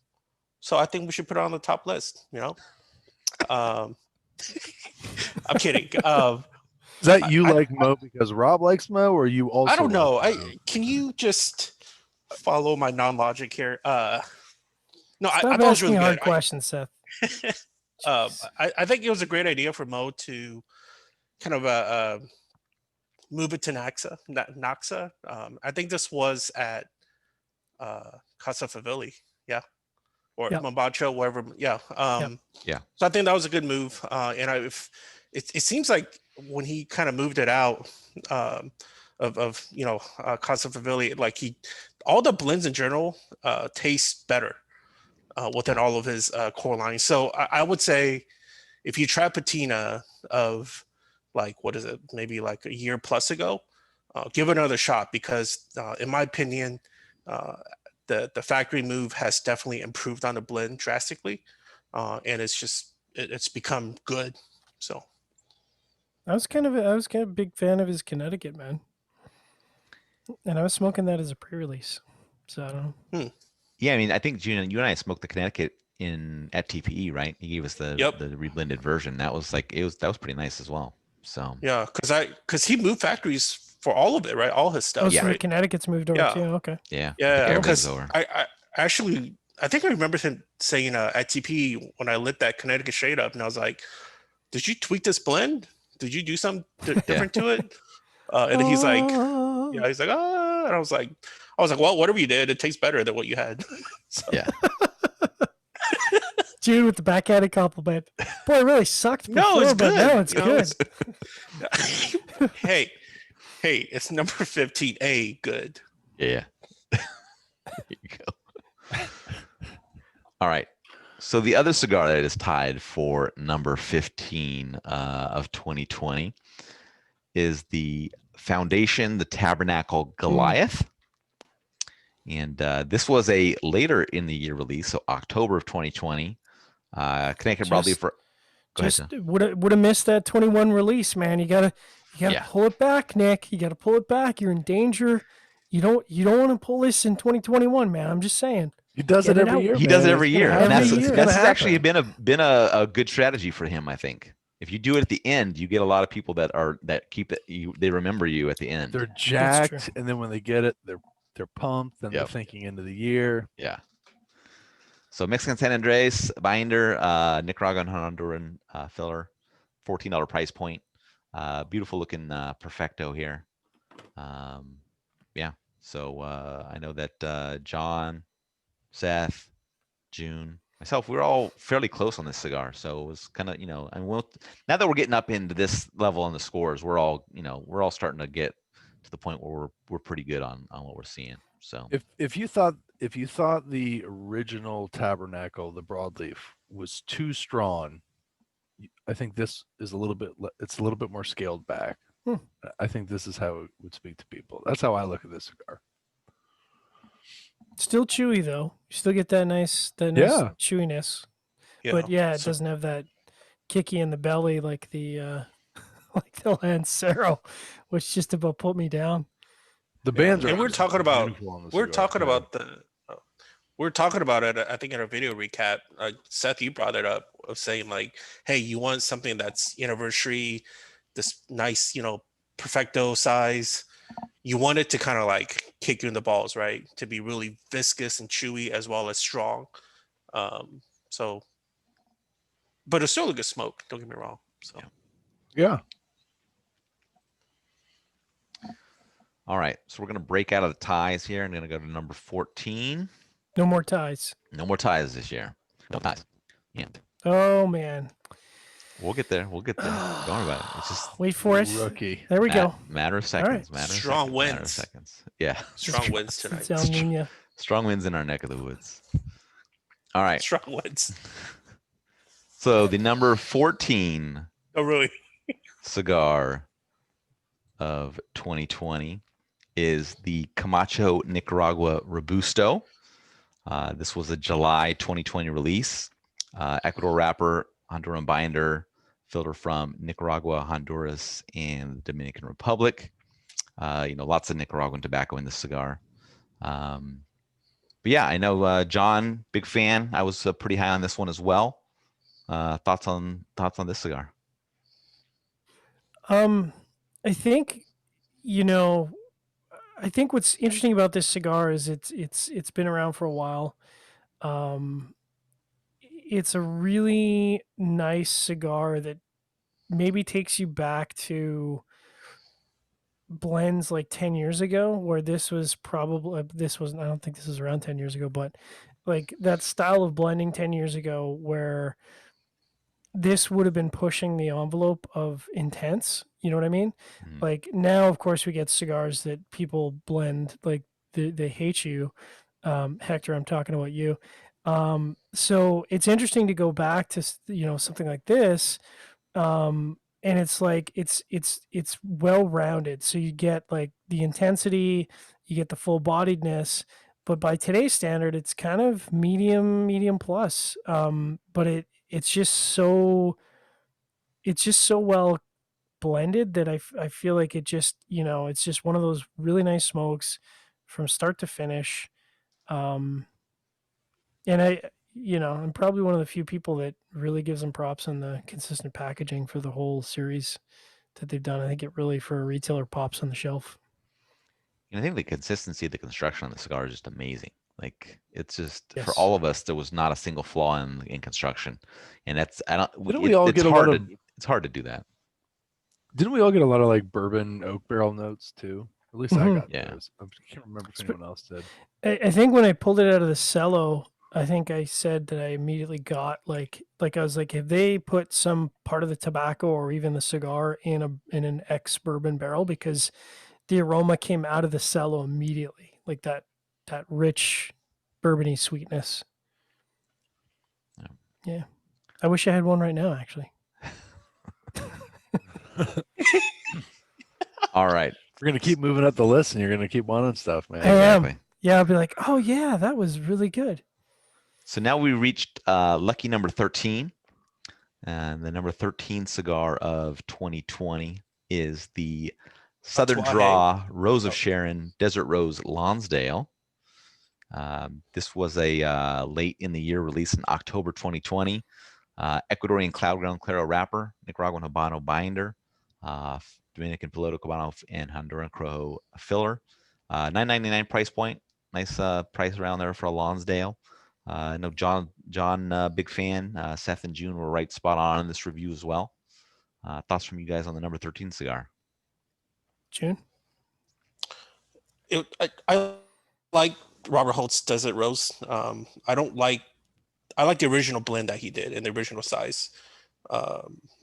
So I think we should put it on the top list, I'm kidding. Is that you like Mo because Rob likes Mo, or you also? I don't know. Can you just follow my non-logic here? No, I thought it was really good. Questions, Seth. Jeez. I think it was a great idea for Mo to kind of move it to Naxa. I think this was at Casa Favilli, yeah, or Yep. Mombacho, wherever. Yeah. Yeah. So I think that was a good move. If it seems like when he kind of moved it out of Casa Favilli, like all the blends in general taste better within all of his core lines. So I would say if you try patina of like what is it, maybe like a year plus ago, give it another shot because in my opinion, uh, the factory move has definitely improved on the blend drastically, and it's become good. So I was kind of a big fan of his Connecticut, man, and I was smoking that as a pre-release. So I don't know. Yeah, I mean, I think June, you and I smoked the Connecticut at TPE, right? He gave us the Yep. reblended version. That was pretty nice as well. So yeah, because he moved factories for all of it, right? All his Oh, stuff, so the right? Connecticut's moved over Yeah. too. Okay. yeah, I Yeah, think everything's because over. I actually I think I remember him saying at TP when I lit that Connecticut shade up, and I was like, "Did you tweak this blend? Did you do something different to it?" And then he's like, "Yeah," he's like, "Ah," and I was like, "Well, whatever you did, it tastes better than what you had." So, Yeah. Jude with the backhanded compliment. Boy, it really sucked before, no, it's but good. now it's You know, good. hey, it's number 15A good. Yeah. There you go. All right. So the other cigar that is tied for number 15 of 2020 is the Foundation, the Tabernacle Goliath. And this was a later in the year release, so October of 2020. Connected broadly for. Go ahead, Just John. would have missed that 21 release, man. You gotta Yeah. pull it back, Nick. You gotta pull it back. You're in danger. You don't want to pull this in 2021, man. I'm just saying. He does Get it it every out. year. He man. does it every It's gonna year. happen. And Every that's year. that's gonna actually happen. been a good strategy for him, I think. If you do it at the end, you get a lot of people that keep it. They remember you at the end. They're true. jacked, and then when they get it, they're pumped, and they're Yep. thinking into the year. Yeah. So Mexican San Andres binder, Nicaraguan Honduran filler, $14 price point. Beautiful looking Perfecto here. Yeah. So I know that John, Seth, June, myself, we were all fairly close on this cigar. So it was kind of, and now that we're getting up into this level on the scores, we're all starting to get to the point where we're pretty good on what we're seeing. So If you thought the original Tabernacle, the broadleaf, was too strong, I think this is it's a little bit more scaled back. I think this is how it would speak to people. That's how I look at this cigar. Still chewy though. You still get that nice Yeah. chewiness. Yeah. But yeah, it So- doesn't have that kicky in the belly like the like the Lancero, which just about put me down. The bands are. And we're talking about beautiful on the we're cigar, talking too. about we're talking about it. I think in our video recap, Seth, you brought it up of saying like, hey, you want something that's anniversary, this nice, perfecto size. You want it to kind of like kick you in the balls, right? To be really viscous and chewy as well as strong. So, but it's still a good smoke. Don't get me wrong. So. Yeah. all right, so we're gonna break out of the ties here. I'm gonna go to number 14. No more ties. No more ties this year. No ties. Yeah, Oh man. we'll get there. We'll get there. Don't worry about it. It's just Wait for it. Rookie. There we go. matter of seconds. Matter of Strong seconds. Matter of winds. seconds. Yeah, Strong winds tonight. It's El Nino. strong winds in our neck of the woods. All right. Strong winds. So the number 14 Oh, really? cigar of 2020 is the Camacho Nicaragua Robusto. This was a July 2020 release. Ecuador wrapper, Honduran binder, filter from Nicaragua, Honduras, and the Dominican Republic. Lots of Nicaraguan tobacco in this cigar. But yeah, I know John, big fan. I was pretty high on this one as well. Thoughts on this cigar? I think, I think what's interesting about this cigar is it's been around for a while. it's a really nice cigar that maybe takes you back to blends like 10 years ago, where this was probably, I don't think this was around 10 years ago, but like that style of blending 10 years ago where this would have been pushing the envelope of intense. You know what I mean? Mhm. Like now, of course, we get cigars that people blend like they hate you. Hector, I'm talking about you. So it's interesting to go back to something like this, and it's like it's well rounded. So you get like the intensity, you get the full bodiedness, but by today's standard, it's kind of medium plus. But it's just so well blended that I feel like it just it's just one of those really nice smokes from start to finish. Um, and I'm probably one of the few people that really gives them props on the consistent packaging for the whole series that they've done. I think it really, for a retailer, pops on the shelf. And I think the consistency of the construction on the cigar is just amazing. Like it's just for Yes. all of us, there was not a single flaw in construction, and that's I don't. Didn't we all it's get a hard lot to of? it's hard to do that. Didn't we all get a lot of like bourbon oak barrel notes too? At least I Mhm. got Yeah. those. I can't remember if anyone else did. I think when I pulled it out of the cello, I think I said that I immediately got like I was like, if they put some part of the tobacco or even the cigar in an ex bourbon barrel, because the aroma came out of the cello immediately, like that rich bourbony sweetness. Yeah. Yeah, I wish I had one right now, actually. All right. We're gonna keep moving up the list, and you're gonna keep wanting stuff, man. I am. Exactly. Yeah, I'll be like, oh yeah, that was really good. So now we reached lucky number 13. And the number 13 cigar of 2020 is the Southern Tatuaje. Draw Rose of Oh. Sharon Desert Rose Lonsdale. This was a late in the year release in October 2020. Ecuadorian Cloud Ground Claro wrapper, Nicaraguan Habano binder, Dominican Piloto Cabano, and Honduran Crojo filler. $9.99 price point. Nice price around there for a Lonsdale. I know John, big fan. Seth and June were right spot on in this review as well. Thoughts from you guys on the number 13 cigar? June. I like Robert Holt's Desert Rose. I like the original blend that he did in the original size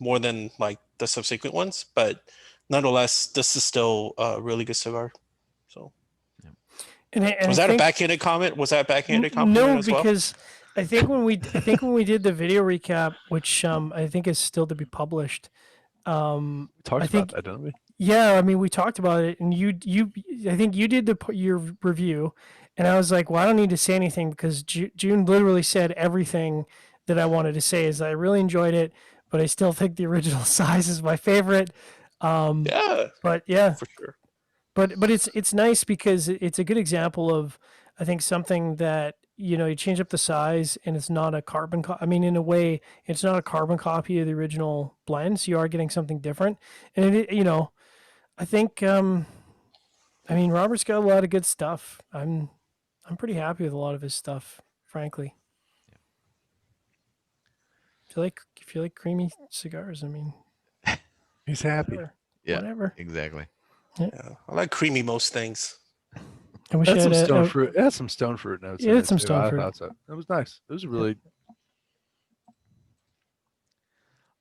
more than like the subsequent ones, but nonetheless, this is still a really good cigar. So, And was that a backhanded comment? Was that a backhanded compliment No, as well? because I think when we did the video recap, which I think is still to be published, We talked I think about that, didn't we? yeah, I mean we talked about it, and I think you did your review, and I was like, well, I don't need to say anything because June literally said everything that I wanted to say. Is I really enjoyed it, but I still think the original size is my favorite. Yeah, But yeah, for sure. but it's nice because it's a good example of, I think, something that you change up the size and it's not a carbon I mean, in a way it's not a carbon copy of the original blend, so you are getting something different. And I think I mean, Robert's got a lot of good stuff. I'm pretty happy with a lot of his stuff, frankly. If you like creamy cigars, I mean, He's happy. whatever. Yeah, Whatever. exactly. Yeah, I like creamy most things. I wish I That's had some stone a, fruit. It has some stone fruit notes. Yeah, in it's it some too. stone I fruit. thought so. It was nice. It was a really.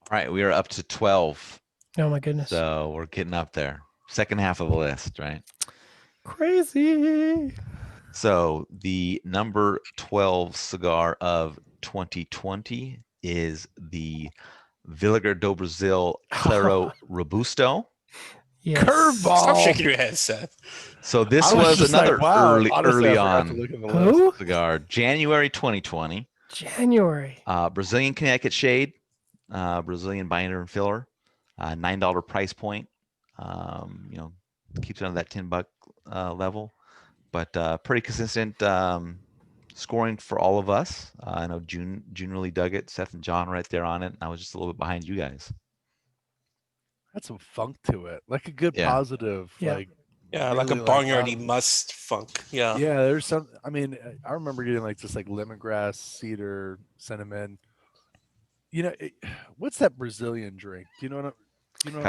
All right, we are up to 12. oh my goodness. So we're getting up there. Second half of the list, right? Crazy. So the number 12 cigar of 2020 is the Villiger do Brasil Claro Robusto. Yes. Curveball. Stop shaking your head, Seth. So this I was just like, another wow. Honestly, early I forgot to on look at the list. Who? cigar, January 2020. January. Brazilian Connecticut shade, Brazilian binder and filler, $9 price point. Keeps it on that $10 level, but pretty consistent scoring for all of us. I know June really dug it. Seth and John right there on it. And I was just a little bit behind you guys. Had some funk to it, like a good Yeah. positive, Yeah. like Yeah, like a really, like, barnyardy must funk. Yeah. yeah. There's some. I mean, I remember getting like this like lemongrass, cedar, cinnamon, You know, what's that Brazilian drink? Do you know what I'm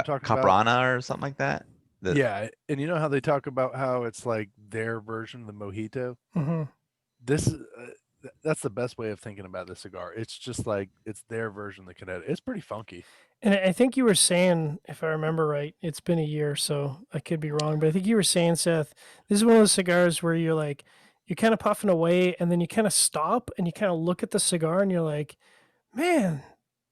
talking about? Caprana or something like that. Yeah, and you know how they talk about how it's like their version of the mojito. Hmm. This is that's the best way of thinking about the cigar. It's just like it's their version of the Connecticut. It's pretty funky. And I think you were saying, if I remember right, it's been a year, so I could be wrong, but I think you were saying, Seth, this is one of those cigars where you're kind of puffing away, and then you kind of stop and you kind of look at the cigar, and you're like, man,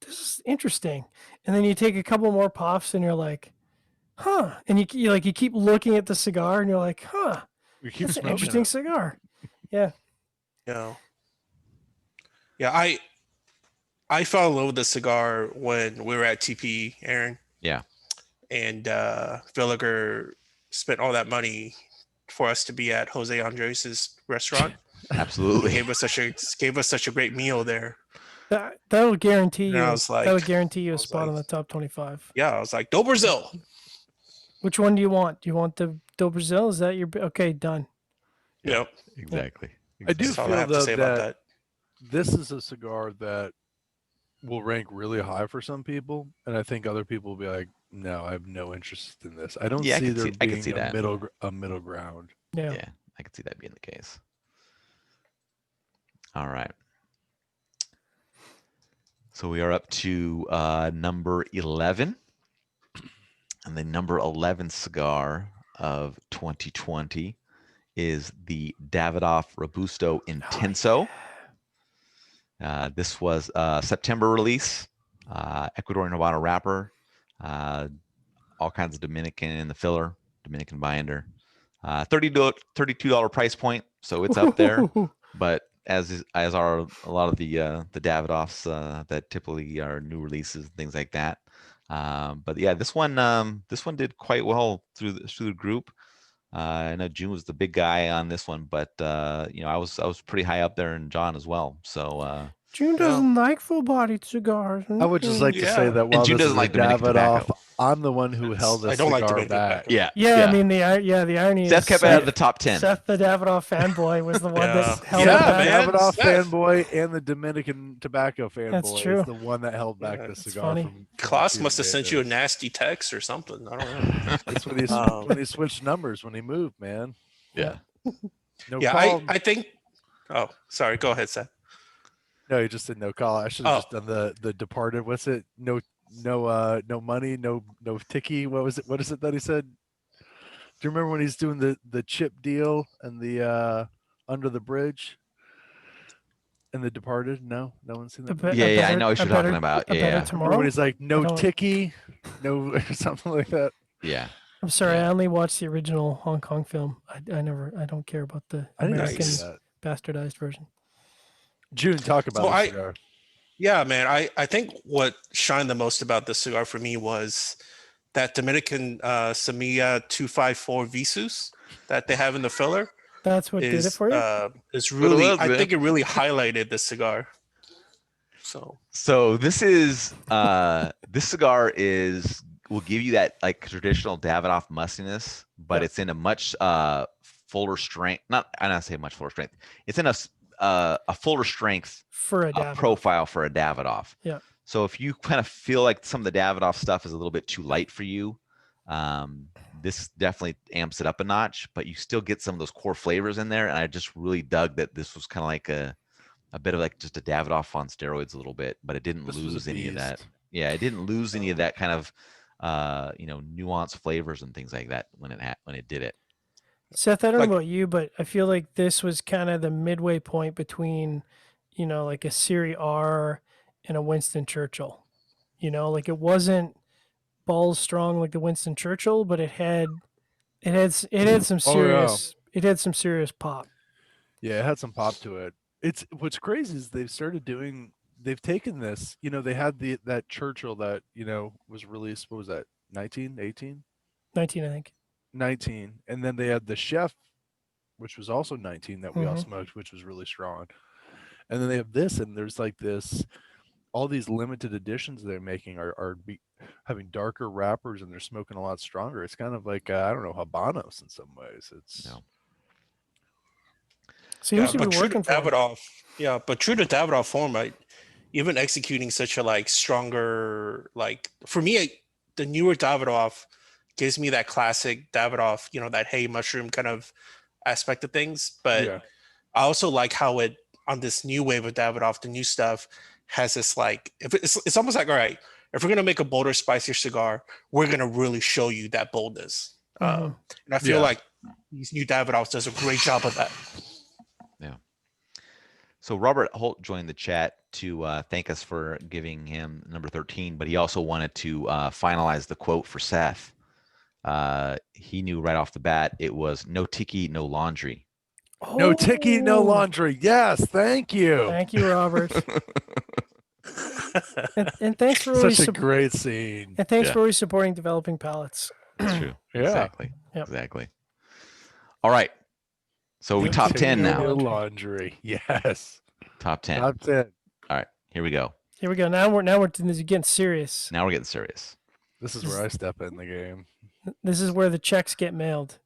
this is interesting. And then you take a couple more puffs, and you're like, huh. And you keep looking at the cigar, and you're like, huh, We keep that's an smoking interesting it. cigar. Yeah. Yeah. Yeah, I fell in love with the cigar when we were at TP, Aaron, Yeah. and Villiger spent all that money for us to be at Jose Andres's restaurant. Absolutely. Gave us such a great meal there. That'll guarantee And you. I was like- That'll guarantee you I a was spot like- on the top 25. Yeah, I was like, Do Brazil. Which one do you want? Do you want the Do Brazil? Is that your okay? Done. Yep. Exactly. I do That's all I feel have to though say about that that. this is a cigar that will rank really high for some people, and I think other people will be like, "No, I have no interest in this." I don't Yeah, I see could there see- I could being see a that. middle ground. Yeah. Yeah, I could see that being the case. All right. So we are up to number 11. And the number 11 cigar of 2020 is the Davidoff Robusto Intenso. This was a September release, Ecuadorian Habano wrapper, all kinds of Dominican in the filler, Dominican binder. $32 price point, so it's up there. But as are a lot of the Davidoffs that typically are new releases, things like that. But yeah, this one did quite well through the group. I know June was the big guy on this one, but I was pretty high up there, and John as well. So June doesn't like full-bodied cigars. I would just like to say Yeah. that while June this is doesn't a like Dominican Davidoff, tobacco. I'm the one who held the I don't like cigar Dominican back. tobacco. Yeah, I mean the irony Seth is kept it out of the top 10. Seth the Davidoff fanboy was the one Yeah. that held Yeah, it back. man. Davidoff Seth. fanboy and the Dominican tobacco fanboy That's is true. the one that held back Yeah, the that's cigar funny. from Klaus shooting must have sent you a Davis. nasty text or something. I don't know. That's when he switched numbers when he moved, man. Yeah. No Yeah, call. I think. Oh, sorry. Go ahead, Seth. No, he just said no call. I should have Oh. just done the Departed. What's it? No money, no ticky. What was it? What is it that he said? Do you remember when he's doing the chip deal and the under the bridge and the Departed? No one's seen that. movie? Yeah, I know what you're talking about. Yeah. Remember Tomorrow. when he's like no don't- ticky, no or something like that. Yeah. I'm sorry, Yeah. I only watched the original Hong Kong film. I don't care about the I didn't American see that. bastardized version. June, talk about So the cigar. Yeah, man. I think what shined the most about this cigar for me was that Dominican Semilla 254 Visus that they have in the filler. That's what did it for you. Is really, was, I man. think it really highlighted the cigar. So This is this cigar will give you that like traditional Davidoff mustiness, but it's in a much fuller strength. I don't say much fuller strength. It's in a fuller strength For a Davidoff. profile for a Davidoff. Yeah. So if you kind of feel like some of the Davidoff stuff is a little bit too light for you, this definitely amps it up a notch. But you still get some of those core flavors in there, and I just really dug that this was kind of like a bit of like just a Davidoff on steroids a little bit, but it didn't This was a lose any of that. beast. Yeah, it didn't lose any of that kind of nuanced flavors and things like that when it did it. Seth, I don't Like- know about you, but I feel like this was kind of the midway point between, like a Siri R and a Winston Churchill. Like it wasn't balls strong like the Winston Churchill, but it had some serious it had some serious pop. Yeah, it had some pop to it. It's what's crazy is they've taken this, they had that Churchill that, was released, what was that, 19, 18? 19, I think. 19. And then they had the Chef, which was also 19 that we all smoked, which was really strong. And then they have this, and there's like all these limited editions they're making are having darker wrappers, and they're smoking a lot stronger. It's kind of like, I don't know, Habanos in some ways. It's No. Seems to but be true to working for him. Davidoff. Yeah, but true to Davidoff form, even executing such a like stronger, like for me, the newer Davidoff gives me that classic Davidoff, that hay mushroom kind of aspect of things. But Yeah. I also like how it on this new wave of Davidoff, the new stuff has this like, if it's almost like, all right, if we're gonna make a bolder, spicier cigar, we're gonna really show you that boldness. Mhm. And I feel Yeah. like these new Davidoffs does a great job of that. Yeah. So Robert Holt joined the chat to thank us for giving him number 13, but he also wanted to finalize the quote for Seth. He knew right off the bat it was "no tiki, no laundry." No tiki, no Oh, laundry. Yes, thank you. Thank you, Robert. And thanks for always Such a great scene. and thanks Yeah. for always supporting developing palates. That's true. Yeah. Exactly. Yep. Exactly. All right. So we No top tiki, 10 no now. No laundry. laundry. Yes. Top 10. Top 10. All right. Here we go. Here we go. Now we're getting serious. Now we're getting serious. This is where I step in the game. This is where the checks get mailed.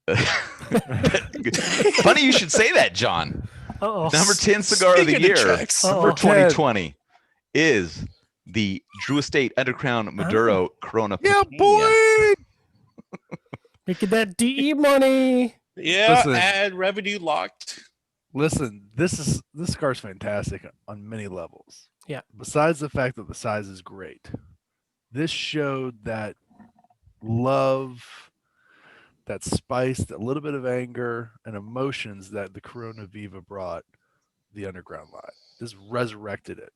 Funny you should say that, John. Uh-oh. Number 10 cigar of the Speaking year checks, Uh-oh. for 10. 2020 is the Drew Estate Underground Maduro Corona. Yeah, Pequeña. boy. Making that DE money. yeah, Listen. ad revenue locked. Listen, this cigar's fantastic on many levels. Yeah. Besides the fact that the size is great, this showed that love, that spice, that little bit of anger and emotions that the Corona Viva brought the underground line. This resurrected it.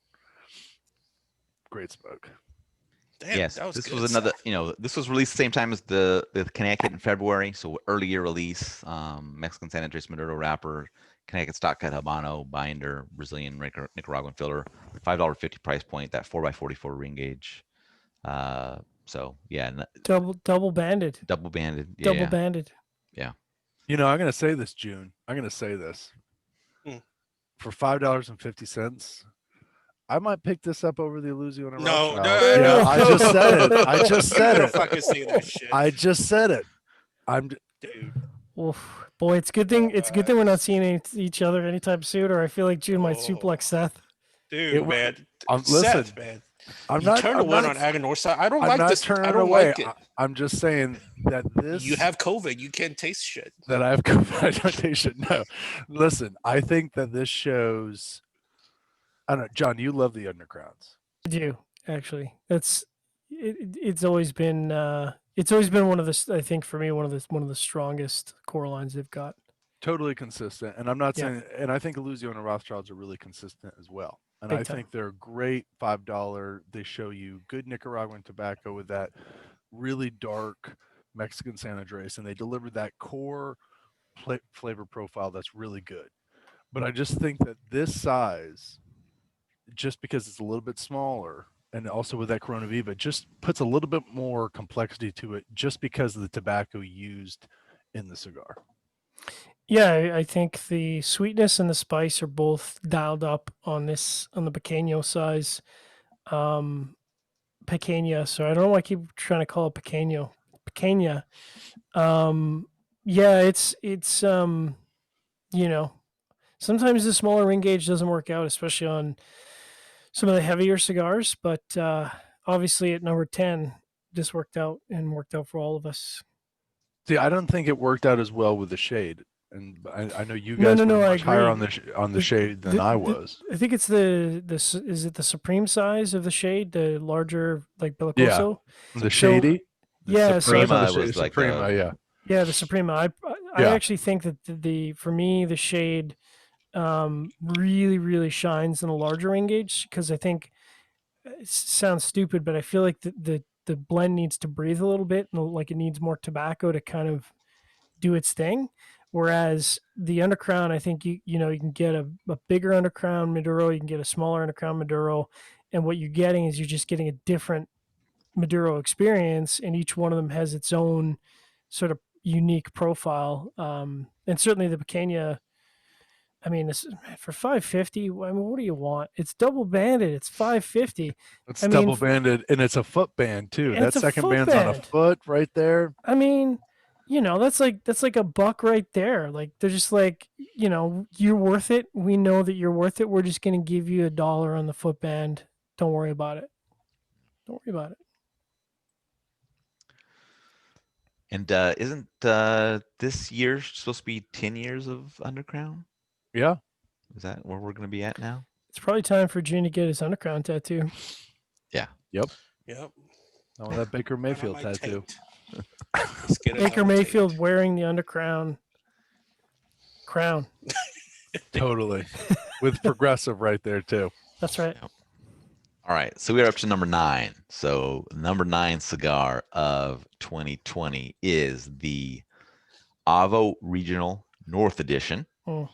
Great smoke. Damn, Yes, that was this good, was another. Seth. This was released the same time as the Connecticut in February, so earlier release. Mexican San Andres Maduro wrapper, Connecticut stock cut Habano binder, Brazilian Nicaraguan filler, $5.50 price point. That 4x44 ring gauge. So yeah, Double banded. double banded. Yeah, Double yeah. banded. You know, I'm gonna say this, June. I'm gonna say this. Hmm. For $5.50, I might pick this up over the Illusione No, Rothschild. no, Yeah, no. I just said it. I just You said don't it. fucking say that shit, I just said it. I'm dude. Oof. Boy, it's good thing we're not seeing each other anytime soon, or I feel like June might suplex Seth. Dude, It wa- man. listen, Seth, man. I'm You not turned I'm away not, on Aganorsa. I don't I'm like not this. turning I it don't away. like it. I'm just saying that this You have COVID. You can't taste shit. that I've I don't think should know. Listen, I think that this shows I don't know, John, you love the undergrounds. I do, actually. It's always been one of the, I think for me, one of the strongest core lines they've got. Totally consistent. And I'm not Yeah. saying and I think Illusione Rothschilds are really consistent as well. And Big I time. think they're great $5. They show you good Nicaraguan tobacco with that really dark Mexican San Andres, and they deliver that core flavor profile that's really good. But I just think that this size, just because it's a little bit smaller, and also with that Corona Viva, just puts a little bit more complexity to it, just because of the tobacco used in the cigar. Yeah, I think the sweetness and the spice are both dialed up on the pequeño size. Pequeña, so I don't know why I keep trying to call it pequeño. Pequeña. Yeah, it's sometimes the smaller ring gauge doesn't work out, especially on some of the heavier cigars, but obviously at number 10 this worked out for all of us. See, I don't think it worked out as well with the shade, and I know you No, guys no, were I much higher agree. on the shade than I was. I think it's is it the supreme size of the shade, the larger like Bellicoso? The shady, yeah, Suprema so was like Suprema, the- yeah. Yeah, the Suprema. I Yeah. actually think that for me the shade really really shines in a larger ring gauge, because I think it sounds stupid, but I feel like the blend needs to breathe a little bit, and like it needs more tobacco to kind of do its thing. Whereas the undercrown, I think you can get a bigger undercrown Maduro, you can get a smaller undercrown Maduro, and what you're getting is you're just getting a different Maduro experience, and each one of them has its own sort of unique profile. And certainly the Pequeña, I mean, for $5.50. I mean, what do you want? It's double banded. It's $5.50. It's I mean, double banded, and it's a foot band too. And That it's a second foot band's on a band. foot right there. I mean, that's like $1 right there. Like they're just like, you're worth it. We know that you're worth it. We're just gonna give you $1 on the foot band, Don't worry about it. Don't worry about it. And isn't this year supposed to be 10 years of Undercrown? Yeah. Is that where we're going to be at now? It's probably time for Gene to get his undercrown tattoo. Yep. Yep. Oh, that Baker Right on Mayfield my tattoo. taint. Let's get it Baker on my Mayfield taint. wearing the undercrown crown. Totally. With progressive right there too. That's right. All right, so we're up to number 9. So number 9 cigar of 2020 is the Avo Regional North Edition. Mm.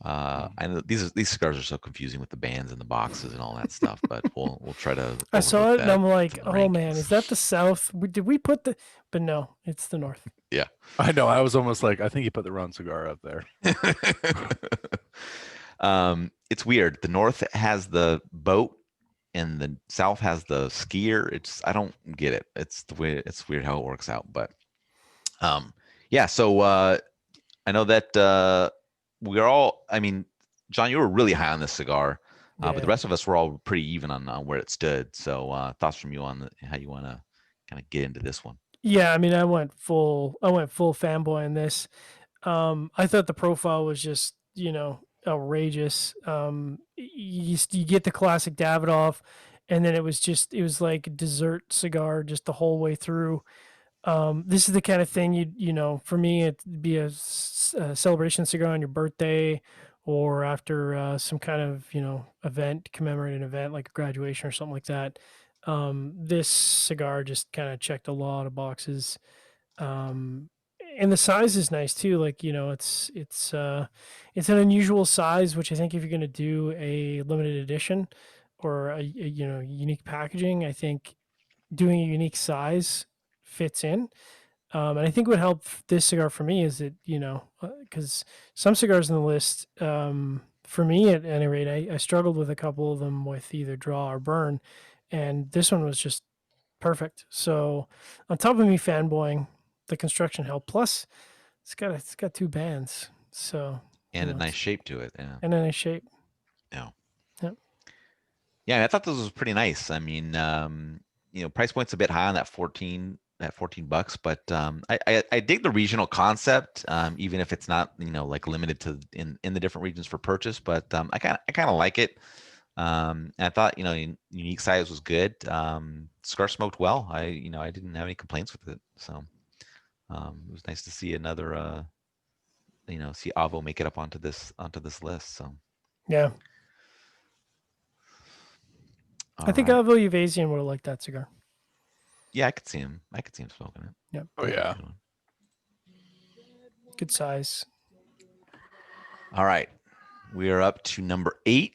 I know these cigars are so confusing with the bands and the boxes and all that stuff, but we'll try to. I saw overlook it and that I'm like, for the oh man, rankings. is that the South? Did we put the? But no, it's the North. Yeah. I know. I was almost like, I think you put the wrong cigar up there. It's weird. The North has the boat, and the South has the skier. I don't get it. It's weird how it works out, but yeah. So I know that we're all. I mean, John, you were really high on this cigar, but the Yeah. rest of us were all pretty even on where it stood. So thoughts from you on how you want to kind of get into this one. Yeah, I mean, I went full fanboy on this. I thought the profile was just, outrageous. You get the classic Davidoff, and then it was like a dessert cigar just the whole way through. This is the kind of thing for me, it'd be a celebration cigar on your birthday or after some kind of, event, commemorating event like a graduation or something like that. This cigar just kind of checked a lot of boxes. Um, and the size is nice too. Like, it's an unusual size, which I think if you're going to do a limited edition or unique packaging, I think doing a unique size fits in. And I think what helped this cigar for me is that, because some cigars on the list, for me at any rate, I struggled with a couple of them with either draw or burn. And this one was just perfect. So on top of me fanboying, the construction helped. Plus, it's got 2 bands. So And a nice shape to it. Yeah. and a nice shape. Yeah. Yep. Yeah, I thought this was pretty nice. I mean, price point's a bit high on that $14, but I dig the regional concept, even if it's not like limited to in the different regions for purchase. But I kind of like it. And I thought unique size was good. Cigar smoked well. I didn't have any complaints with it. So it was nice to see another see Avo make it up onto this list. So Yeah. I think right. Avo Uvasian would have liked that cigar. Yeah, I could see him smoking it. Yeah. Oh yeah. Good size. All right, we are up to number 8.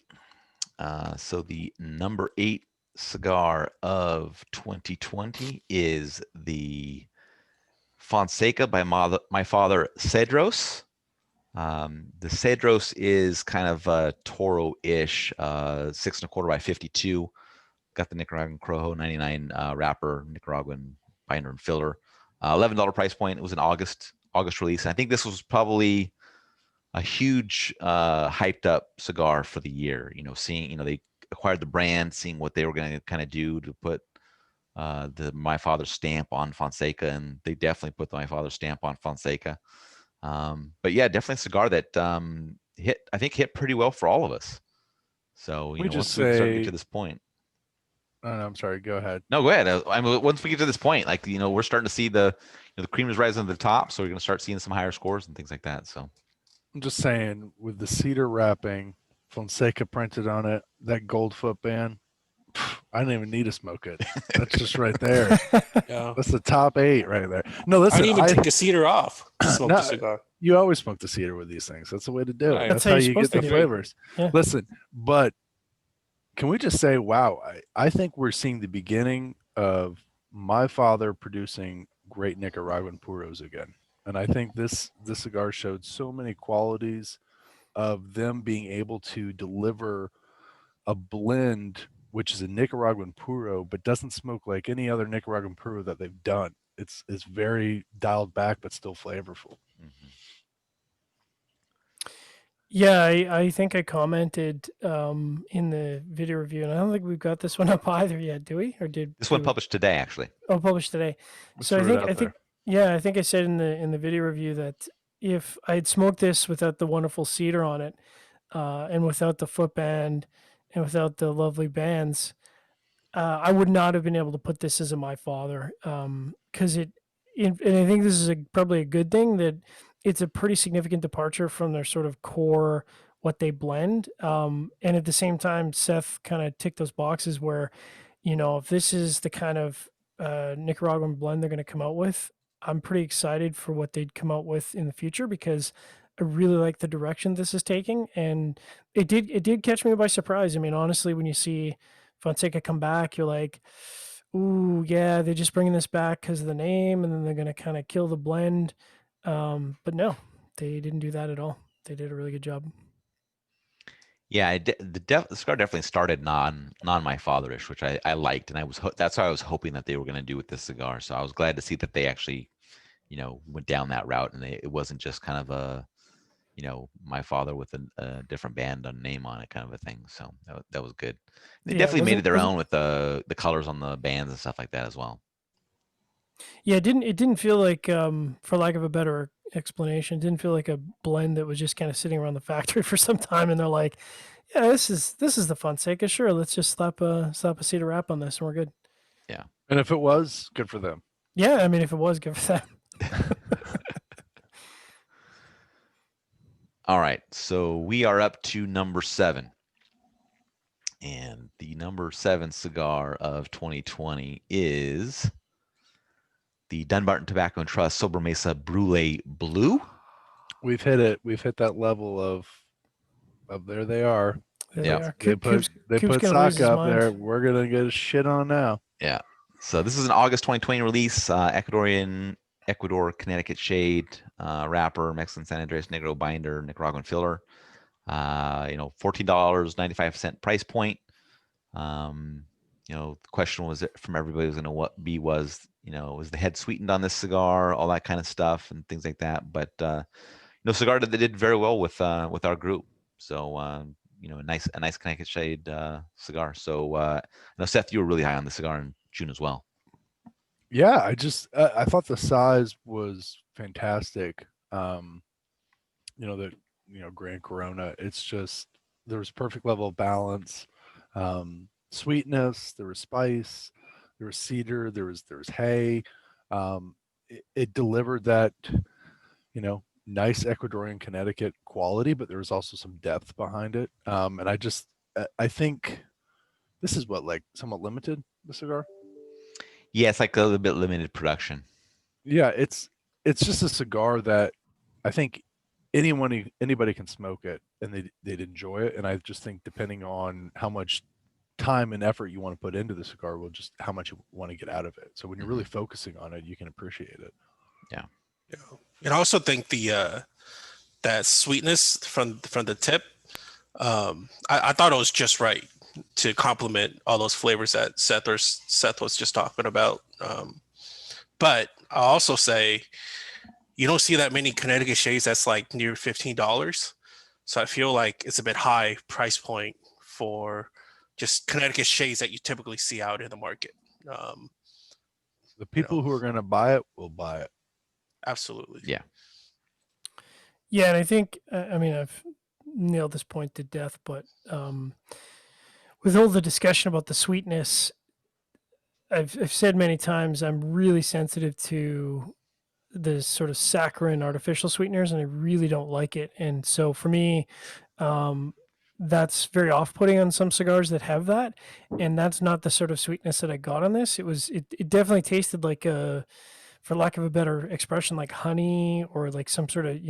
So the number 8 cigar of 2020 is the Fonseca by my father Cedros. The Cedros is kind of Toro-ish, 6 1/4 by 52. Got the Nicaraguan Crojo 99 wrapper, Nicaraguan binder and filler. $11 price point. It was an August release. I think this was probably a huge hyped up cigar for the year. Seeing they acquired the brand, seeing what they were going to kind of do to put the My Father's stamp on Fonseca, and they definitely put the My Father's stamp on Fonseca. But yeah, definitely a cigar that hit pretty well for all of us. So once we start to get to this point. No, I'm sorry. Go ahead. No, go ahead. I mean, once we get to this point, like we're starting to see the cream is rising to the top, so we're going to start seeing some higher scores and things like that. So I'm just saying, with the cedar wrapping, Fonseca printed on it, that gold foot band, I didn't even need to smoke it. That's just right there. Yeah. That's the top 8 right there. No, listen, I didn't even take the cedar off to smoke No, the cigar. you always smoke the cedar with these things. That's the way to do it. Right. That's That's how how you're you get supposed to the do it. flavors. Yeah. Listen, but can we just say, wow, I think we're seeing the beginning of my father producing great Nicaraguan puros again. And I think this cigar showed so many qualities of them being able to deliver a blend, which is a Nicaraguan puro, but doesn't smoke like any other Nicaraguan puro that they've done. It's very dialed back, but still flavorful. mm-hmm. Yeah, I think I commented in the video review, and I don't think we've got this one up either yet, do we? Or did This did one we? published today, actually. Oh, published today. We So I threw it think out there. yeah, I think I said in the video review that if I had smoked this without the wonderful cedar on it, and without the footband, and without the lovely bands, I would not have been able to put this as a my father, because and I think this is probably a good thing that it's a pretty significant departure from their sort of core what they blend, and at the same time, Seth kind of ticked those boxes where, if this is the kind of Nicaraguan blend they're going to come out with, I'm pretty excited for what they'd come out with in the future because I really like the direction this is taking, and it did catch me by surprise. I mean, honestly, when you see Fonseca come back, you're like, ooh, yeah, they're just bringing this back because of the name, and then they're going to kind of kill the blend. But no, they didn't do that at all. They did a really good job. Yeah, the cigar definitely started non my fatherish, which I liked, and that's what I was hoping that they were going to do with this cigar. So I was glad to see that they actually, went down that route, and it wasn't just kind of a, my father with a different band and name on it kind of a thing. So that was good. They Yeah, definitely made it wasn't their wasn't own with the colors on the bands and stuff like that as well. yeah, it didn't feel like, for lack of a better explanation, it didn't feel like a blend that was just kind of sitting around the factory for some time, and they're like, yeah, this is the Fonseca. Sure, let's just slap a cedar wrap on this, and we're good. Yeah. And if it was, good for them. Yeah, I mean, if it was, good for them. All right, so we are up to number 7. And the number 7 cigar of 2020 is the Dunbarton Tobacco and Trust Sobremesa Brule Blue. We've hit it. We've hit that level of there they are. There Yeah. they are. They Coop's put gonna lose Saka his up mind. there. We're gonna get shit on now. Yeah. So this is an August 2020 release, Ecuador, Connecticut shade, wrapper, Mexican San Andreas Negro binder, Nicaraguan filler. $14.95 price point. The question was from everybody was going to was the head sweetened on this cigar, all that kind of stuff and things like that. But cigar that they did very well with our group. So a nice Connecticut shade cigar. So I know Seth, you were really high on the cigar in June as well. Yeah, I thought the size was fantastic. Grand Corona. It's just there was a perfect level of balance, sweetness. There was spice. There was cedar. There was hay. It delivered that, nice Ecuadorian Connecticut quality, but there was also some depth behind it. And I think this is like somewhat limited, the cigar. Yeah, it's like a little bit limited production. Yeah, it's just a cigar that I think anybody can smoke it and they'd enjoy it. And I just think depending on how much time and effort you want to put into the cigar will just how much you want to get out of it. So when you're really focusing on it, you can appreciate it. Yeah. And I also think that sweetness from the tip, I thought it was just right to complement all those flavors that Seth was just talking about. But I'll also say you don't see that many Connecticut shades that's like near $15. So I feel like it's a bit high price point for just Connecticut shades that you typically see out in the market. The people who are going to buy it will buy it. Absolutely. Yeah. Yeah, and I think I've nailed this point to death, but with all the discussion about the sweetness, I've said many times I'm really sensitive to the sort of saccharine artificial sweeteners, and I really don't like it. And so for me, that's very off-putting on some cigars that have that, and that's not the sort of sweetness that I got on this. It definitely tasted like for lack of a better expression, like honey or like some sort of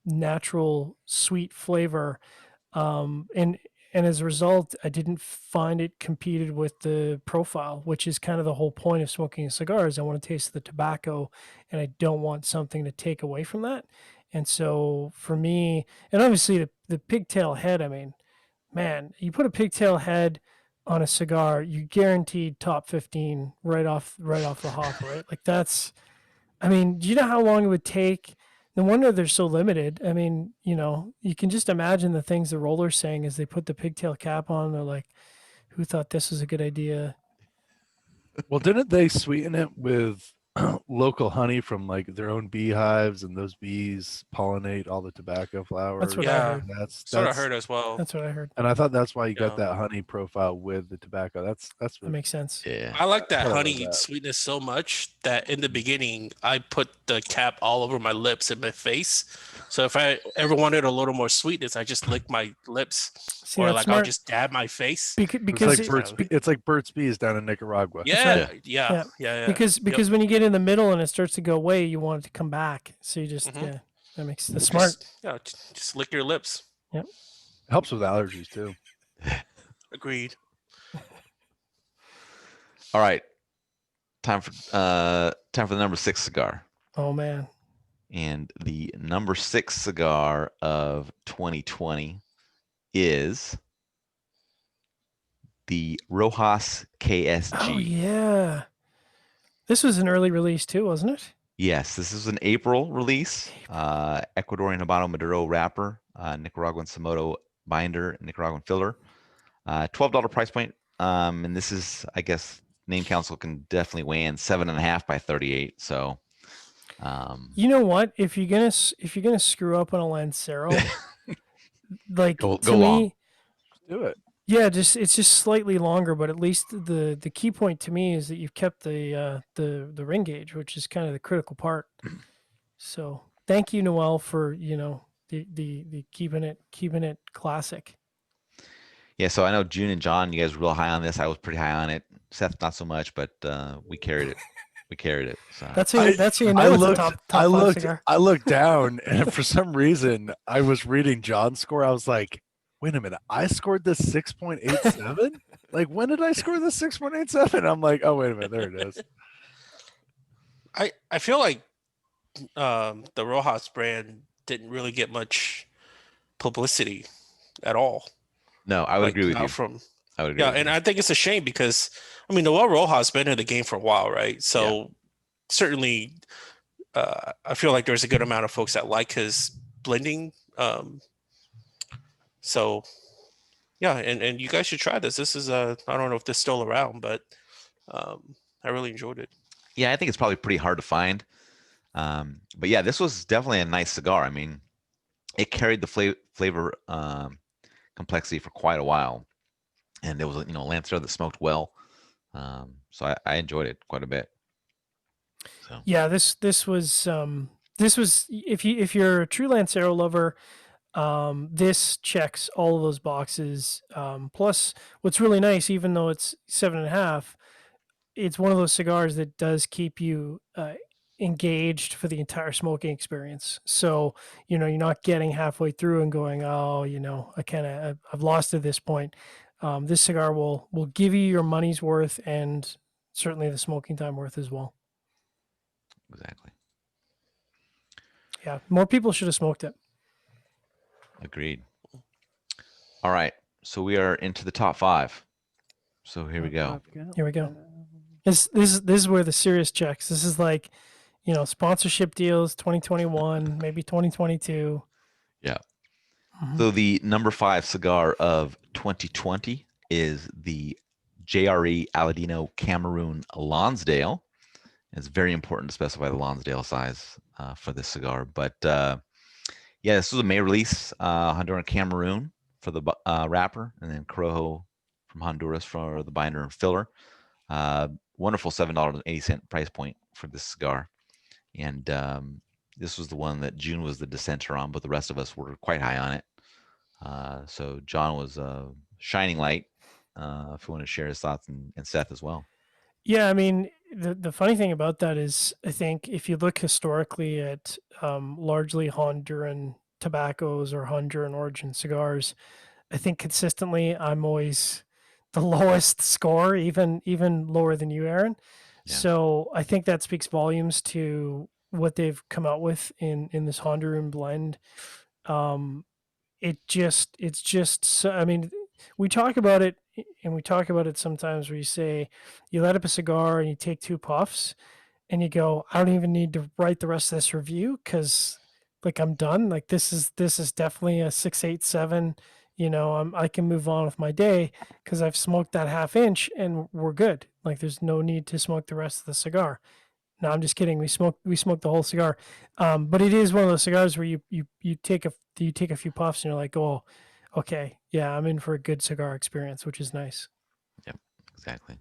natural sweet flavor, and as a result, I didn't find it competed with the profile, which is kind of the whole point of smoking a cigar. Is I want to taste the tobacco, and I don't want something to take away from that. And so for me, and obviously the pigtail head, I mean, man, you put a pigtail head on a cigar, you guaranteed top 15 right off the hop, right? Like that's, I mean, do you know how long it would take No wonder they're so limited. I mean, you can just imagine the things the roller's saying as they put the pigtail cap on. They're like, "Who thought this was a good idea?" Well, didn't they sweeten it with local honey from like their own beehives, and those bees pollinate all the tobacco flowers? what I Yeah, heard. That's sort of heard as well. That's what I heard. and I thought that's why you got Yeah. that honey profile with the tobacco. That's That really makes sense. Yeah. I like that I love honey that. sweetness so much that in the beginning I put the cap all over my lips and my face. So if I ever wanted a little more sweetness, I just lick my lips, See, or that's like I'll smart just dab my face. because It's like Burt's Bees down in Nicaragua. Yeah, right. yeah, yeah. because when you get in the middle and it starts to go away, you want it to come back. So you just Mhm. that's smart. Just lick your lips. Yep. Helps with allergies too. Agreed. All right. Time for the number 6 cigar. Oh man. And the number 6 cigar of 2020 is the Rojas KSG. Oh yeah. This was an early release too, wasn't it? Yes, this is an April release. Ecuadorian Habano Maduro wrapper, Nicaraguan Samoto binder, Nicaraguan filler. $12 price point. And this is, I guess, name council can definitely weigh in 7.5 by 38. So, You know what? If you're gonna screw up on a Lancero, like Go to long. me, Do it. yeah, it's just slightly longer, but at least the key point to me is that you've kept the ring gauge, which is kind of the critical part. So thank you, Noel, for the keeping it classic. yeah, so I know June and John, you guys were real high on this. I was pretty high on it. Seth, not so much, but we carried it. We carried it. So. That's how you know it's a top I 5 cigar. I looked down, and for some reason, I was reading John's score. I was like, "Wait a minute! I scored this 6.87. Like, when did I score this 6.87?" I'm like, "Oh, wait a minute! There it is." I feel like the Rojas brand didn't really get much publicity at all. No, I would agree with you. I would agree. Yeah, with and you. I think it's a shame because I mean Noel Rojas been in the game for a while, right? So certainly, I feel like there's a good amount of folks that like his blending. So yeah, and you guys should try this. This is I don't know if this is still around, but I really enjoyed it. Yeah, I think it's probably pretty hard to find. But yeah, this was definitely a nice cigar. I mean, it carried the flavor complexity for quite a while, and there was a Lancero that smoked well. So I enjoyed it quite a bit. So. Yeah, this was if you're a true Lancero lover, this checks all of those boxes. Plus, what's really nice, even though it's 7.5, it's one of those cigars that does keep you engaged for the entire smoking experience. So you're not getting halfway through and going, oh, I've lost at this point. This cigar will give you your money's worth and certainly the smoking time worth as well. Exactly. Yeah, more people should have smoked it. Agreed. All right, so we are into the top 5. So here we go. Here we go. This is where the serious checks. This is like, sponsorship deals, 2021, maybe 2022. Yeah. So the number 5 cigar of 2020 is the JRE Aladino Cameroon Lonsdale. It's very important to specify the Lonsdale size for this cigar. But yeah, this was a May release, Honduran Cameroon for the wrapper, and then Corojo from Honduras for the binder and filler. Wonderful $7.80 price point for this cigar. And this was the one that June was the dissenter on, but the rest of us were quite high on it. So John was a shining light, if you want to share his thoughts, and Seth as well. Yeah, I mean, the funny thing about that is, I think if you look historically at largely Honduran tobaccos or Honduran origin cigars, I think consistently I'm always the lowest score, even lower than you, Aaron. Yeah. So I think that speaks volumes to what they've come out with in this Honduran blend. It's just so, I mean, we talk about it, and we talk about it sometimes where you say you light up a cigar and you take 2 puffs and you go, I don't even need to write the rest of this review because like I'm done. Like this is definitely a 687. You know, I can move on with my day because I've smoked that half inch and we're good. Like there's no need to smoke the rest of the cigar. No, I'm just kidding. We smoked the whole cigar, but it is one of those cigars where you take a few puffs and you're like, oh, okay, yeah, I'm in for a good cigar experience, which is nice. Yep, exactly.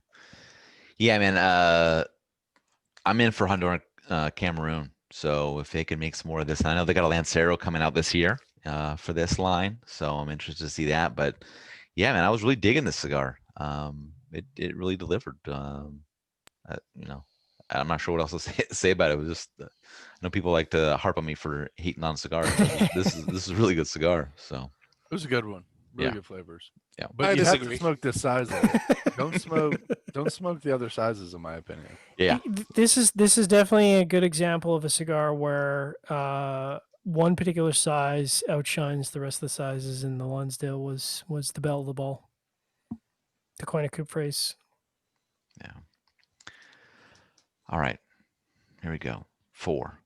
Yeah, man. I'm in for Honduran Cameroon. So if they can make some more of this, I know they got a Lancero coming out this year for this line, so I'm interested to see that. But yeah, man, I was really digging this cigar. It really delivered. You know, I'm not sure what else to say about it. It was just I know people like to harp on me for hating on cigars. But this is a really good cigar. So It was a good one. Really Yeah. good flavors. Yeah. But I you have to disagree. smoke this size of it. Don't smoke the other sizes, in my opinion. yeah, This is definitely a good example of a cigar where one particular size outshines the rest of the sizes, and the Lonsdale was the belle of the ball. To coin a coup phrase. yeah. All right, here we go. 4.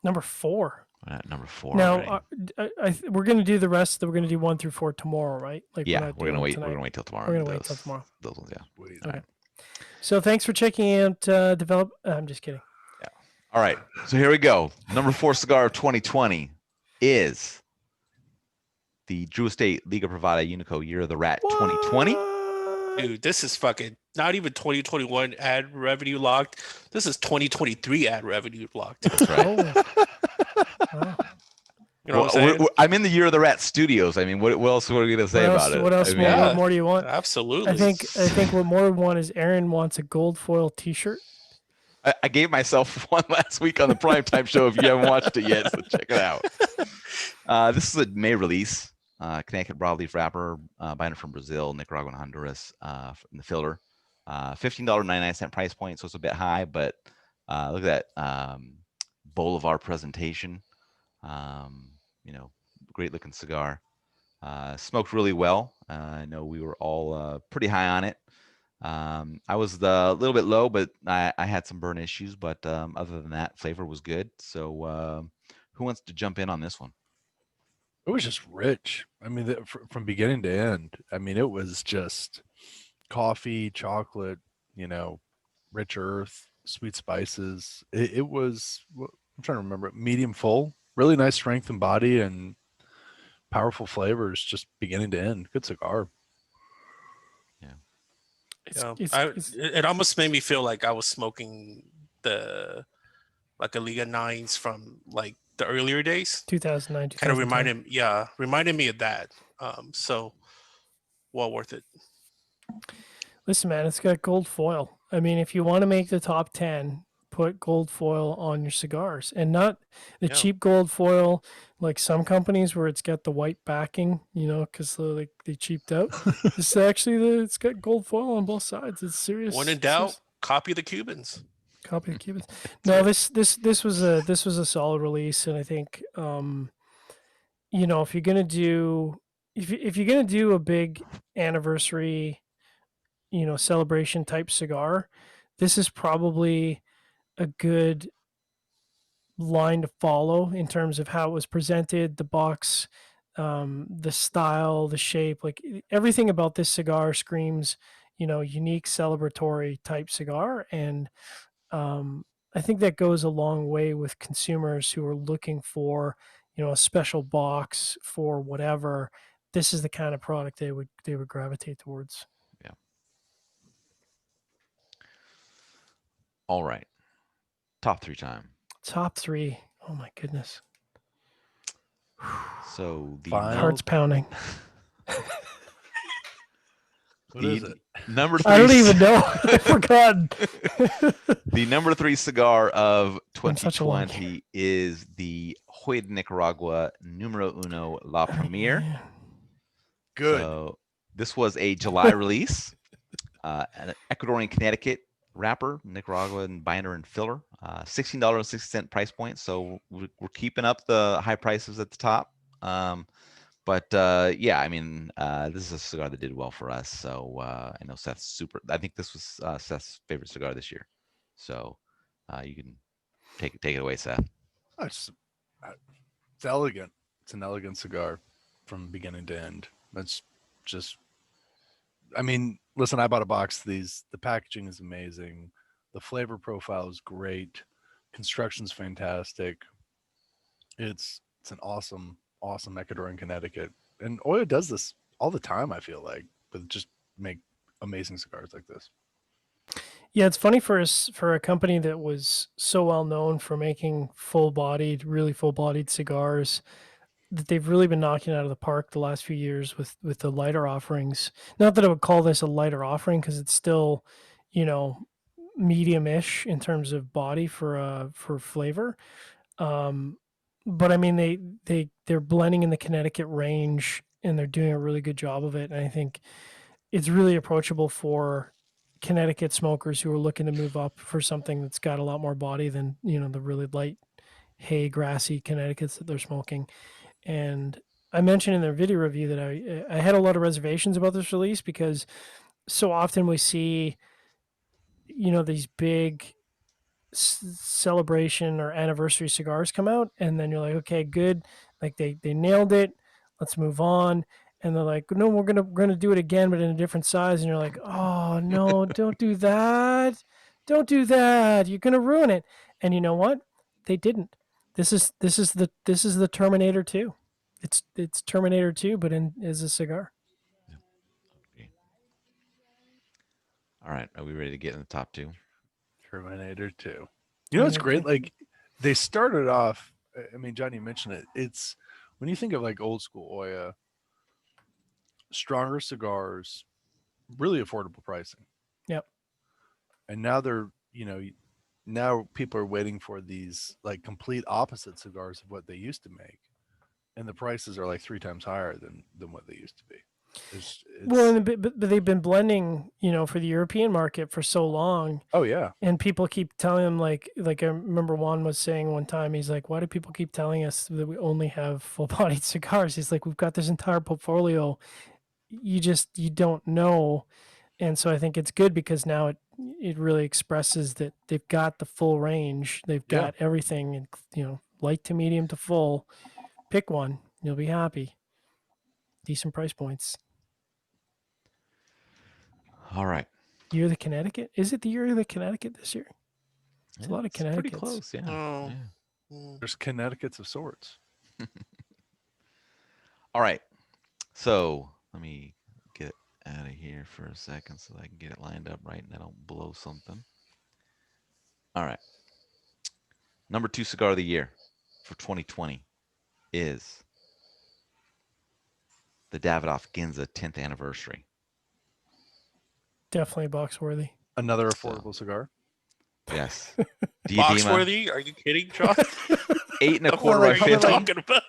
Number 4. We're at number 4 Now, already. we're going to do the rest. We're going to do 1 through 4 tomorrow, right? Like Yeah, we're not doing them we're tonight. gonna wait till tomorrow. We're and gonna do wait till tomorrow. Those ones, yeah. Sweet. Okay. So thanks for checking out Develop. I'm just kidding. All right, so here we go. Number 4 cigar of 2020 is the Drew Estate Liga Privada Unico Year of the Rat 2020. Dude, this is fucking not even 2021 ad revenue locked. This is 2023 ad revenue locked. That's right. Oh. You know what I'm saying? I'm in the Year of the Rat Studios. I mean, what else are we gonna say about it? What else I mean, Yeah. what more do you want? Absolutely. I think what more we want is Aaron wants a gold foil T-shirt. I gave myself one last week on the primetime show. If you haven't watched it yet, so check it out. This is a May release. Connecticut broadleaf wrapper, binder from Brazil, Nicaragua, and Honduras in the filler. $15.99 price point, so it's a bit high, but look at that Bolivar presentation. You know, great looking cigar. Smoked really well. I know we were all pretty high on it. I was a little bit low, but I had some burn issues. But other than that, flavor was good. So who wants to jump in on this one? It was just rich. I mean, from beginning to end. I mean, it was just coffee, chocolate, rich earth, sweet spices. It was, I'm trying to remember, medium full, really nice strength and body and powerful flavors, just beginning to end. Good cigar. It almost made me feel like I was smoking like a Liga 9s from like the earlier days. 2009, kind of reminded me of that. So well worth it. Listen, man, it's got gold foil. I mean, if you want to make the top 10, put gold foil on your cigars, and not the cheap gold foil like some companies where it's got the white backing, because they cheaped out. This is actually it's got gold foil on both sides. It's serious. When in doubt, copy the Cubans. Copy the Cubans. No, this was a solid release, and I think if you're gonna do if you're gonna do a big anniversary, celebration type cigar, this is probably a good line to follow in terms of how it was presented, the box, the style, the shape, like everything about this cigar screams, unique celebratory type cigar. And I think that goes a long way with consumers who are looking for, a special box for whatever. This is the kind of product they would gravitate towards. Yeah. All right. Top 3 time. Top 3. Oh my goodness. So the heart's pounding. What is it? Number 3. I don't even know. I forgot. The number 3 cigar of Been such a long 2020 is the Hoya de Nicaragua Numero Uno La Premier. Yeah. Good. So this was a July release. An Ecuadorian Connecticut wrapper, Nicaragua and binder and filler. $16.60 price point. So we're keeping up the high prices at the top. But yeah, I mean, this is a cigar that did well for us. So I know Seth's super. I think this was Seth's favorite cigar this year. So you can take it away, Seth. It's elegant. It's an elegant cigar from beginning to end. That's just, I mean, listen, I bought a box of these. The packaging is amazing. The flavor profile is great. Construction's fantastic. It's an awesome Ecuadorian Connecticut. And Oya does this all the time, I feel like, but just make amazing cigars like this. Yeah, it's funny for us, for a company that was so well known for making really full-bodied cigars, that they've really been knocking out of the park the last few years with the lighter offerings. Not that I would call this a lighter offering because it's still, you know, medium-ish in terms of body for flavor. Um, but I mean, they're blending in the Connecticut range and they're doing a really good job of it. And I think it's really approachable for Connecticut smokers who are looking to move up for something that's got a lot more body than, you know, the really light hay grassy Connecticut's that they're smoking. And I mentioned in their video review that I had a lot of reservations about this release because so often we see, you know, these big celebration or anniversary cigars come out, and then you're like, okay, good, like they nailed it, let's move on. And they're like, no, we're gonna do it again, but in a different size. And you're like, oh no, don't do that, you're gonna ruin it. And you know what, they didn't. This is the Terminator 2. It's Terminator 2, but as a cigar. Okay. All right. Are we ready to get in the top two? Terminator 2. You know what's great? Like, they started off, I mean, Johnny mentioned it. It's when you think of like old school Oya, stronger cigars, really affordable pricing. Yep. And now they're, now people are waiting for these like complete opposite cigars of what they used to make. And the prices are like 3 times higher than what they used to be. Well, but they've been blending, for the European market for so long. Oh yeah. And people keep telling them like I remember Juan was saying one time, he's like, why do people keep telling us that we only have full-bodied cigars? He's like, we've got this entire portfolio. You don't know. And so I think it's good because now it really expresses that they've got the full range. They've got everything, light to medium to full. Pick one, you'll be happy. Decent price points. All right. Year of the Connecticut? Is it the year of the Connecticut this year? It's a lot of Connecticut's. Pretty close, yeah. Oh. Yeah. There's Connecticut's of sorts. All right. So let me get out of here for a second so that I can get it lined up right and I don't blow something. All right. Number 2 cigar of the year for 2020 is the Davidoff Ginza 10th anniversary. Definitely box worthy. Another affordable cigar. Yes. Box worthy? Are you kidding, John? 8 1/4 by 50. Talking about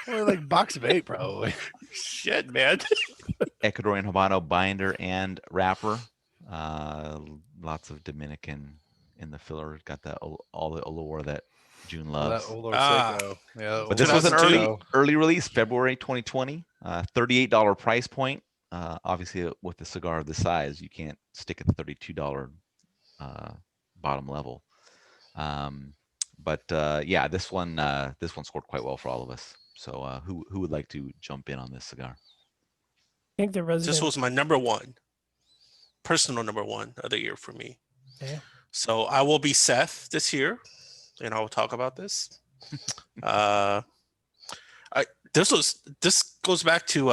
Or like box of 8, probably. shit, man. Ecuadorian Habano binder and wrapper. Lots of Dominican in the filler. Got all the olor that June loves. That Olor Seco. Yeah, But this was an 2002. early release, February 2020. $38 price point. Obviously, with a cigar of this size, you can't stick at the $32 bottom level. But yeah, this one scored quite well for all of us. So who would like to jump in on this cigar? I think the resident. This was my number one, personal number one of the year for me. Yeah. So I will be Seth this year, and I will talk about this. This goes back to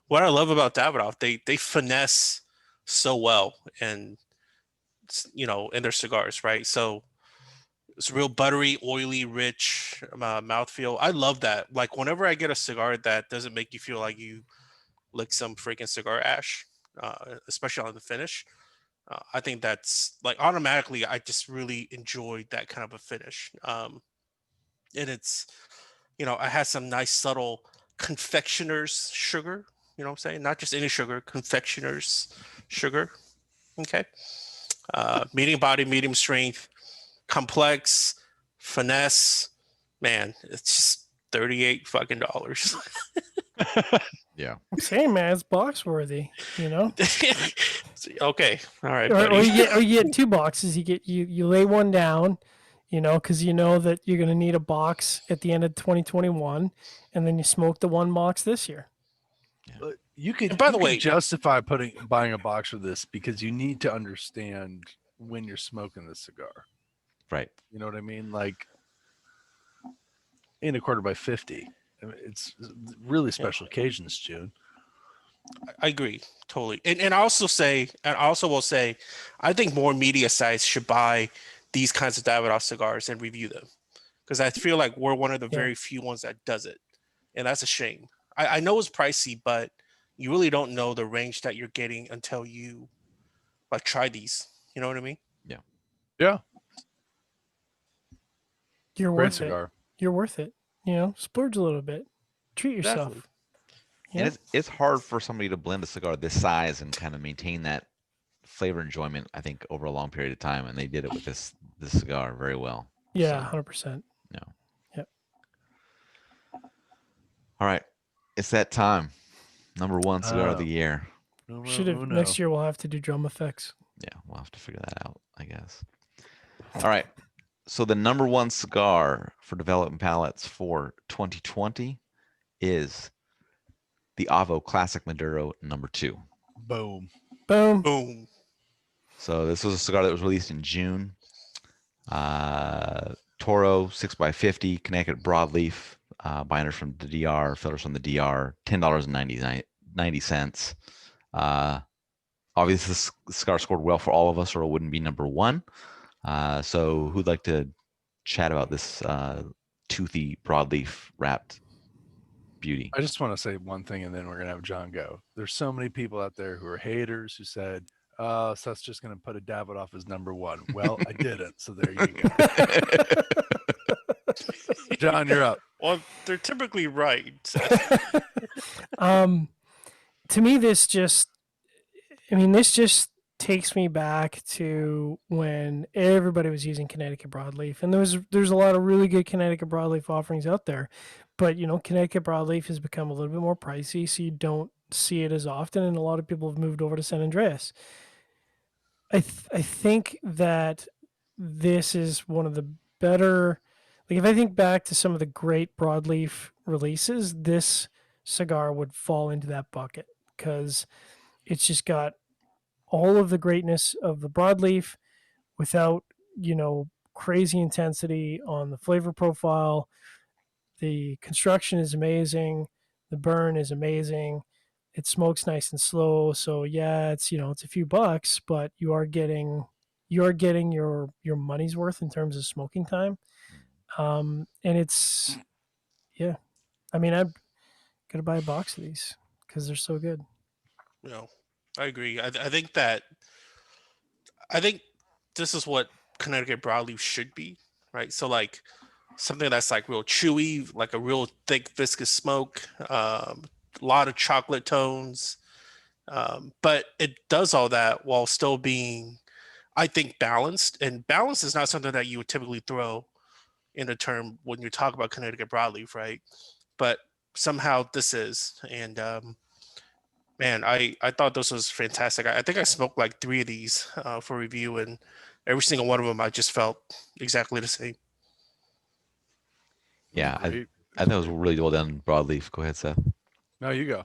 what I love about Davidoff. They finesse so well, and in their cigars, right? So it's real buttery, oily, rich mouthfeel. I love that. Like whenever I get a cigar that doesn't make you feel like you lick some freaking cigar ash, especially on the finish. I think that's like automatically, I just really enjoyed that kind of a finish. And it's, I had some nice subtle confectioner's sugar, you know what I'm saying? Not just any sugar, confectioner's sugar. Okay. Medium body, medium strength, complex, finesse. Man, it's just $38 fucking dollars. Yeah. Same, man. It's box worthy, Okay. All right. Or Buddy. you get 2 boxes. You lay one down, because you know that you're going to need a box at the end of 2021, and then you smoke the one box this year. But you could, And by the you could way- justify buying a box of this because you need to understand when you're smoking the cigar. Right. You know what I mean? Like in a quarter by 50. I mean, it's really special occasions, June. I agree totally, and I also will say, I think more media sites should buy these kinds of Davidoff cigars and review them, because I feel like we're one of the very few ones that does it, and that's a shame. I know it's pricey, but you really don't know the range that you're getting until you like try these. You know what I mean? Yeah. You're Great worth it. cigar. You're worth it. Splurge a little bit. Treat yourself. Definitely. And it's hard for somebody to blend a cigar this size and kind of maintain that flavor enjoyment, I think, over a long period of time. And they did it with this cigar very well. Yeah, So, 100%. no. Yep. All right. It's that time. Number one cigar of the year. Next year we'll have to do drum effects. Yeah, we'll have to figure that out, I guess. All right. So the number one cigar for Development Palates for 2020 is the Avo Classic Maduro number 2. Boom. Boom. Boom. So this was a cigar that was released in June. Toro 6x50 Connecticut broadleaf, binders from the DR, fillers from the DR, $10.90. Obviously, this cigar scored well for all of us, or it wouldn't be number one. So who'd like to chat about this toothy broadleaf wrapped beauty? I just want to say one thing, and then we're gonna have John go. There's so many people out there who are haters who said, "Oh, so that's just gonna put a Davidoff as number one." Well, I didn't, so there you go. John, you're up. Well, they're typically right. To me, this just takes me back to when everybody was using Connecticut broadleaf, and there's a lot of really good Connecticut broadleaf offerings out there, but Connecticut broadleaf has become a little bit more pricey, so you don't see it as often, and a lot of people have moved over to San Andreas. I think that this is one of the better. Like, if I think back to some of the great broadleaf releases, this cigar would fall into that bucket because it's just got all of the greatness of the broadleaf without, crazy intensity on the flavor profile. The construction is amazing. The burn is amazing. It smokes nice and slow. So yeah, it's a few bucks, but you are getting your money's worth in terms of smoking time. And it's, yeah, I mean, I'm gonna buy a box of these because they're so good. I agree. I think this is what Connecticut broadleaf should be, right? So like something that's like real chewy, like a real thick viscous smoke, a lot of chocolate tones, but it does all that while still being, I think, balanced. And balance is not something that you would typically throw in a term when you talk about Connecticut broadleaf, right? But somehow this is, and man, I thought this was fantastic. I think I smoked like 3 of these for review, and every single one of them I just felt exactly the same. Yeah, I thought it was really well done broadleaf. Go ahead, Seth. No, you go.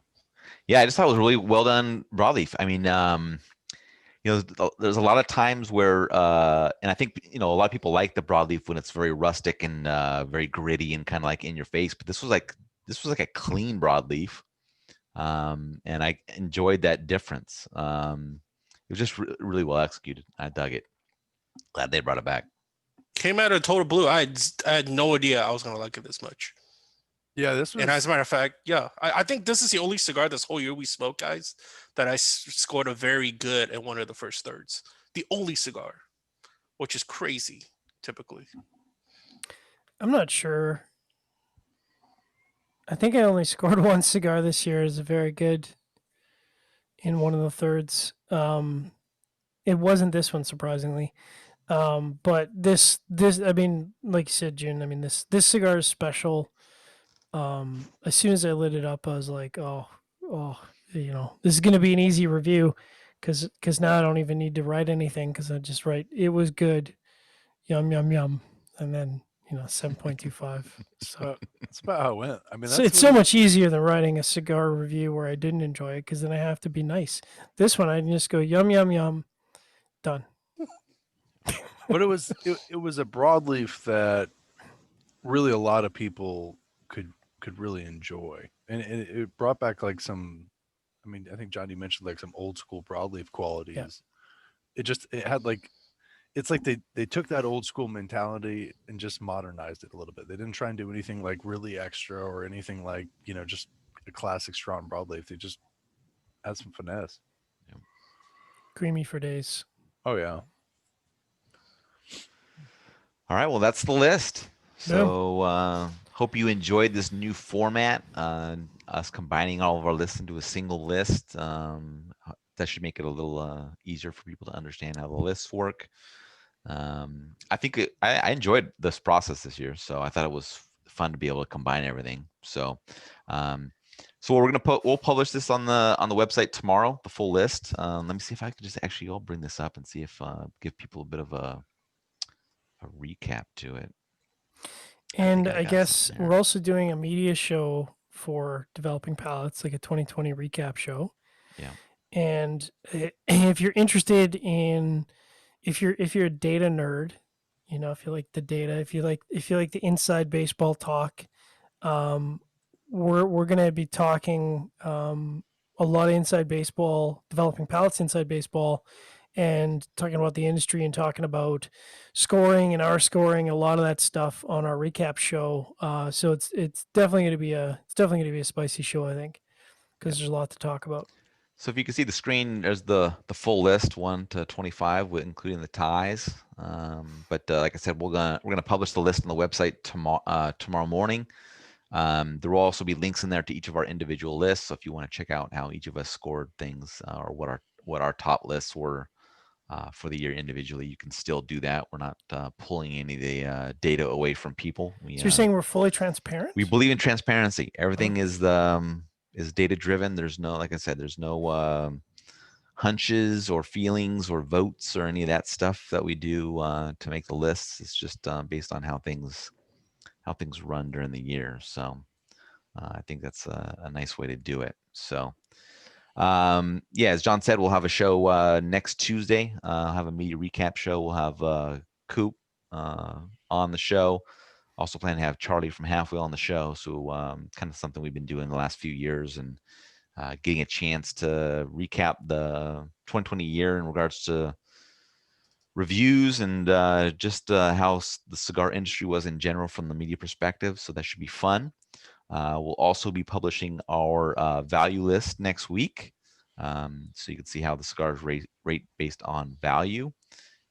Yeah, I just thought it was really well done broadleaf. I mean, there's a lot of times where, and I think, a lot of people like the broadleaf when it's very rustic and very gritty and kind of like in your face. But this was like a clean broadleaf, and I enjoyed that difference. It was just really well executed. I dug it. Glad they brought it back. Came out of total blue. I had no idea I was gonna like it this much. Yeah, this was. And as a matter of fact, yeah, I think this is the only cigar this whole year we smoked, guys, that I scored a very good in one of the first thirds. The only cigar, which is crazy, typically. I'm not sure. I think I only scored one cigar this year as a very good in one of the thirds. It wasn't this one, surprisingly. But this, I mean, like you said, June, I mean, this cigar is special. As soon as I lit it up, I was like, oh, this is going to be an easy review because now I don't even need to write anything because I just write, it was good. Yum, yum, yum. and then 7.25. So That's about how it went. I mean, so that's it's so really- much easier than writing a cigar review where I didn't enjoy it because then I have to be nice. This one I can just go yum yum yum, done. But it was a broadleaf that really a lot of people could really enjoy, and it brought back like some. I mean, I think John, you mentioned like some old school broadleaf qualities. It had like, it's like they took that old school mentality and just modernized it a little bit. They didn't try and do anything like really extra or anything like just a classic strong broadleaf. They just had some finesse. Creamy for days. Oh yeah. All right, well, that's the list. Yeah. So hope you enjoyed this new format, us combining all of our lists into a single list. That should make it a little easier for people to understand how the lists work. I think I enjoyed this process this year, so I thought it was fun to be able to combine everything. So we'll publish this on the website tomorrow, the full list. Let me see if I can just actually I'll bring this up and see if give people a bit of a recap to it. And I got guess something we're there. also doing a media show for developing palettes, like a 2020 recap show. Yeah. And if you're interested in, if you're a data nerd, if you like the data, if you like the inside baseball talk, we're gonna be talking a lot of inside baseball, developing palettes inside baseball, and talking about the industry and talking about scoring and our scoring, a lot of that stuff on our recap show. So it's definitely gonna be a spicy show, I think, because there's a lot to talk about. So if you can see the screen, there's the full list, 1 to 25, with including the ties. But like I said, we're gonna publish the list on the website tomorrow morning. There will also be links in there to each of our individual lists. So if you want to check out how each of us scored things, or what our top lists were for the year individually, you can still do that. We're not pulling any of the data away from people. So you're saying we're fully transparent? We believe in transparency. Everything is data driven. There's no, like I said, there's no hunches or feelings or votes or any of that stuff that we do to make the lists. It's just based on how things run during the year. So I think that's a nice way to do it. So yeah, as John said, we'll have a show next Tuesday. I'll have a media recap show. We'll have Coop on the show. Also plan to have Charlie from Halfwheel on the show. So kind of something we've been doing the last few years, and getting a chance to recap the 2020 year in regards to reviews and just how the cigar industry was in general from the media perspective. So that should be fun. We'll also be publishing our value list next week. So you can see how the cigars rate based on value.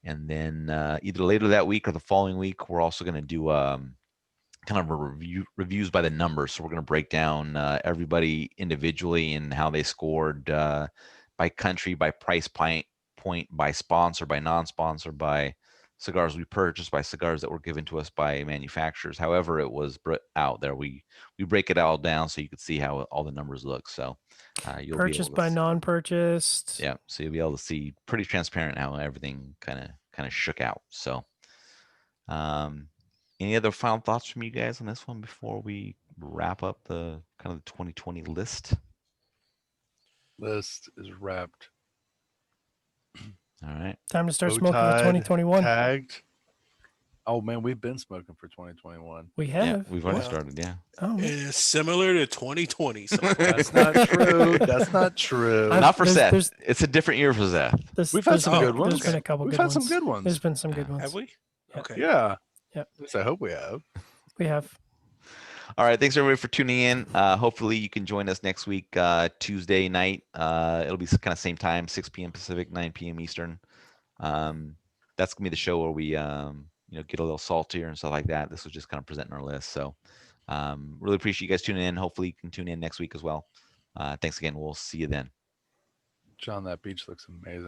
And then either later that week or the following week, we're also going to do kind of a reviews by the numbers. So we're going to break down everybody individually and how they scored by country, by price point, by sponsor, by non-sponsor, by cigars we purchased, by cigars that were given to us by manufacturers. However it was out there, we break it all down so you can see how all the numbers look. So you'll purchased be able to by non-purchased. Yeah, so you'll be able to see pretty transparent how everything kind of shook out. So any other final thoughts from you guys on this one before we wrap up the kind of the 2020 list? List is wrapped. All right. Time to start Bow smoking for tied, 2021. Tagged. Oh man, we've been smoking for 2021. We Yeah, have. we've already Yeah. started. Yeah. Oh, man. It's similar to 2020. So That's not true. That's not true. I've- Not for there's- Seth. there's- It's a different year for Seth. We've had some good There's ones. been a couple We've good had ones. some good ones. There's been some good ones. have we? Yeah. Okay. Yeah. Yeah. At least I hope we have. We have. All right. Thanks everybody for tuning in. Hopefully you can join us next week, Tuesday night. It'll be kind of same time, 6 p.m. Pacific, 9 p.m. Eastern. That's gonna be the show where we get a little saltier and stuff like that. This was just kind of presenting our list. So really appreciate you guys tuning in. Hopefully you can tune in next week as well. Thanks again. We'll see you then. John, that beach looks amazing.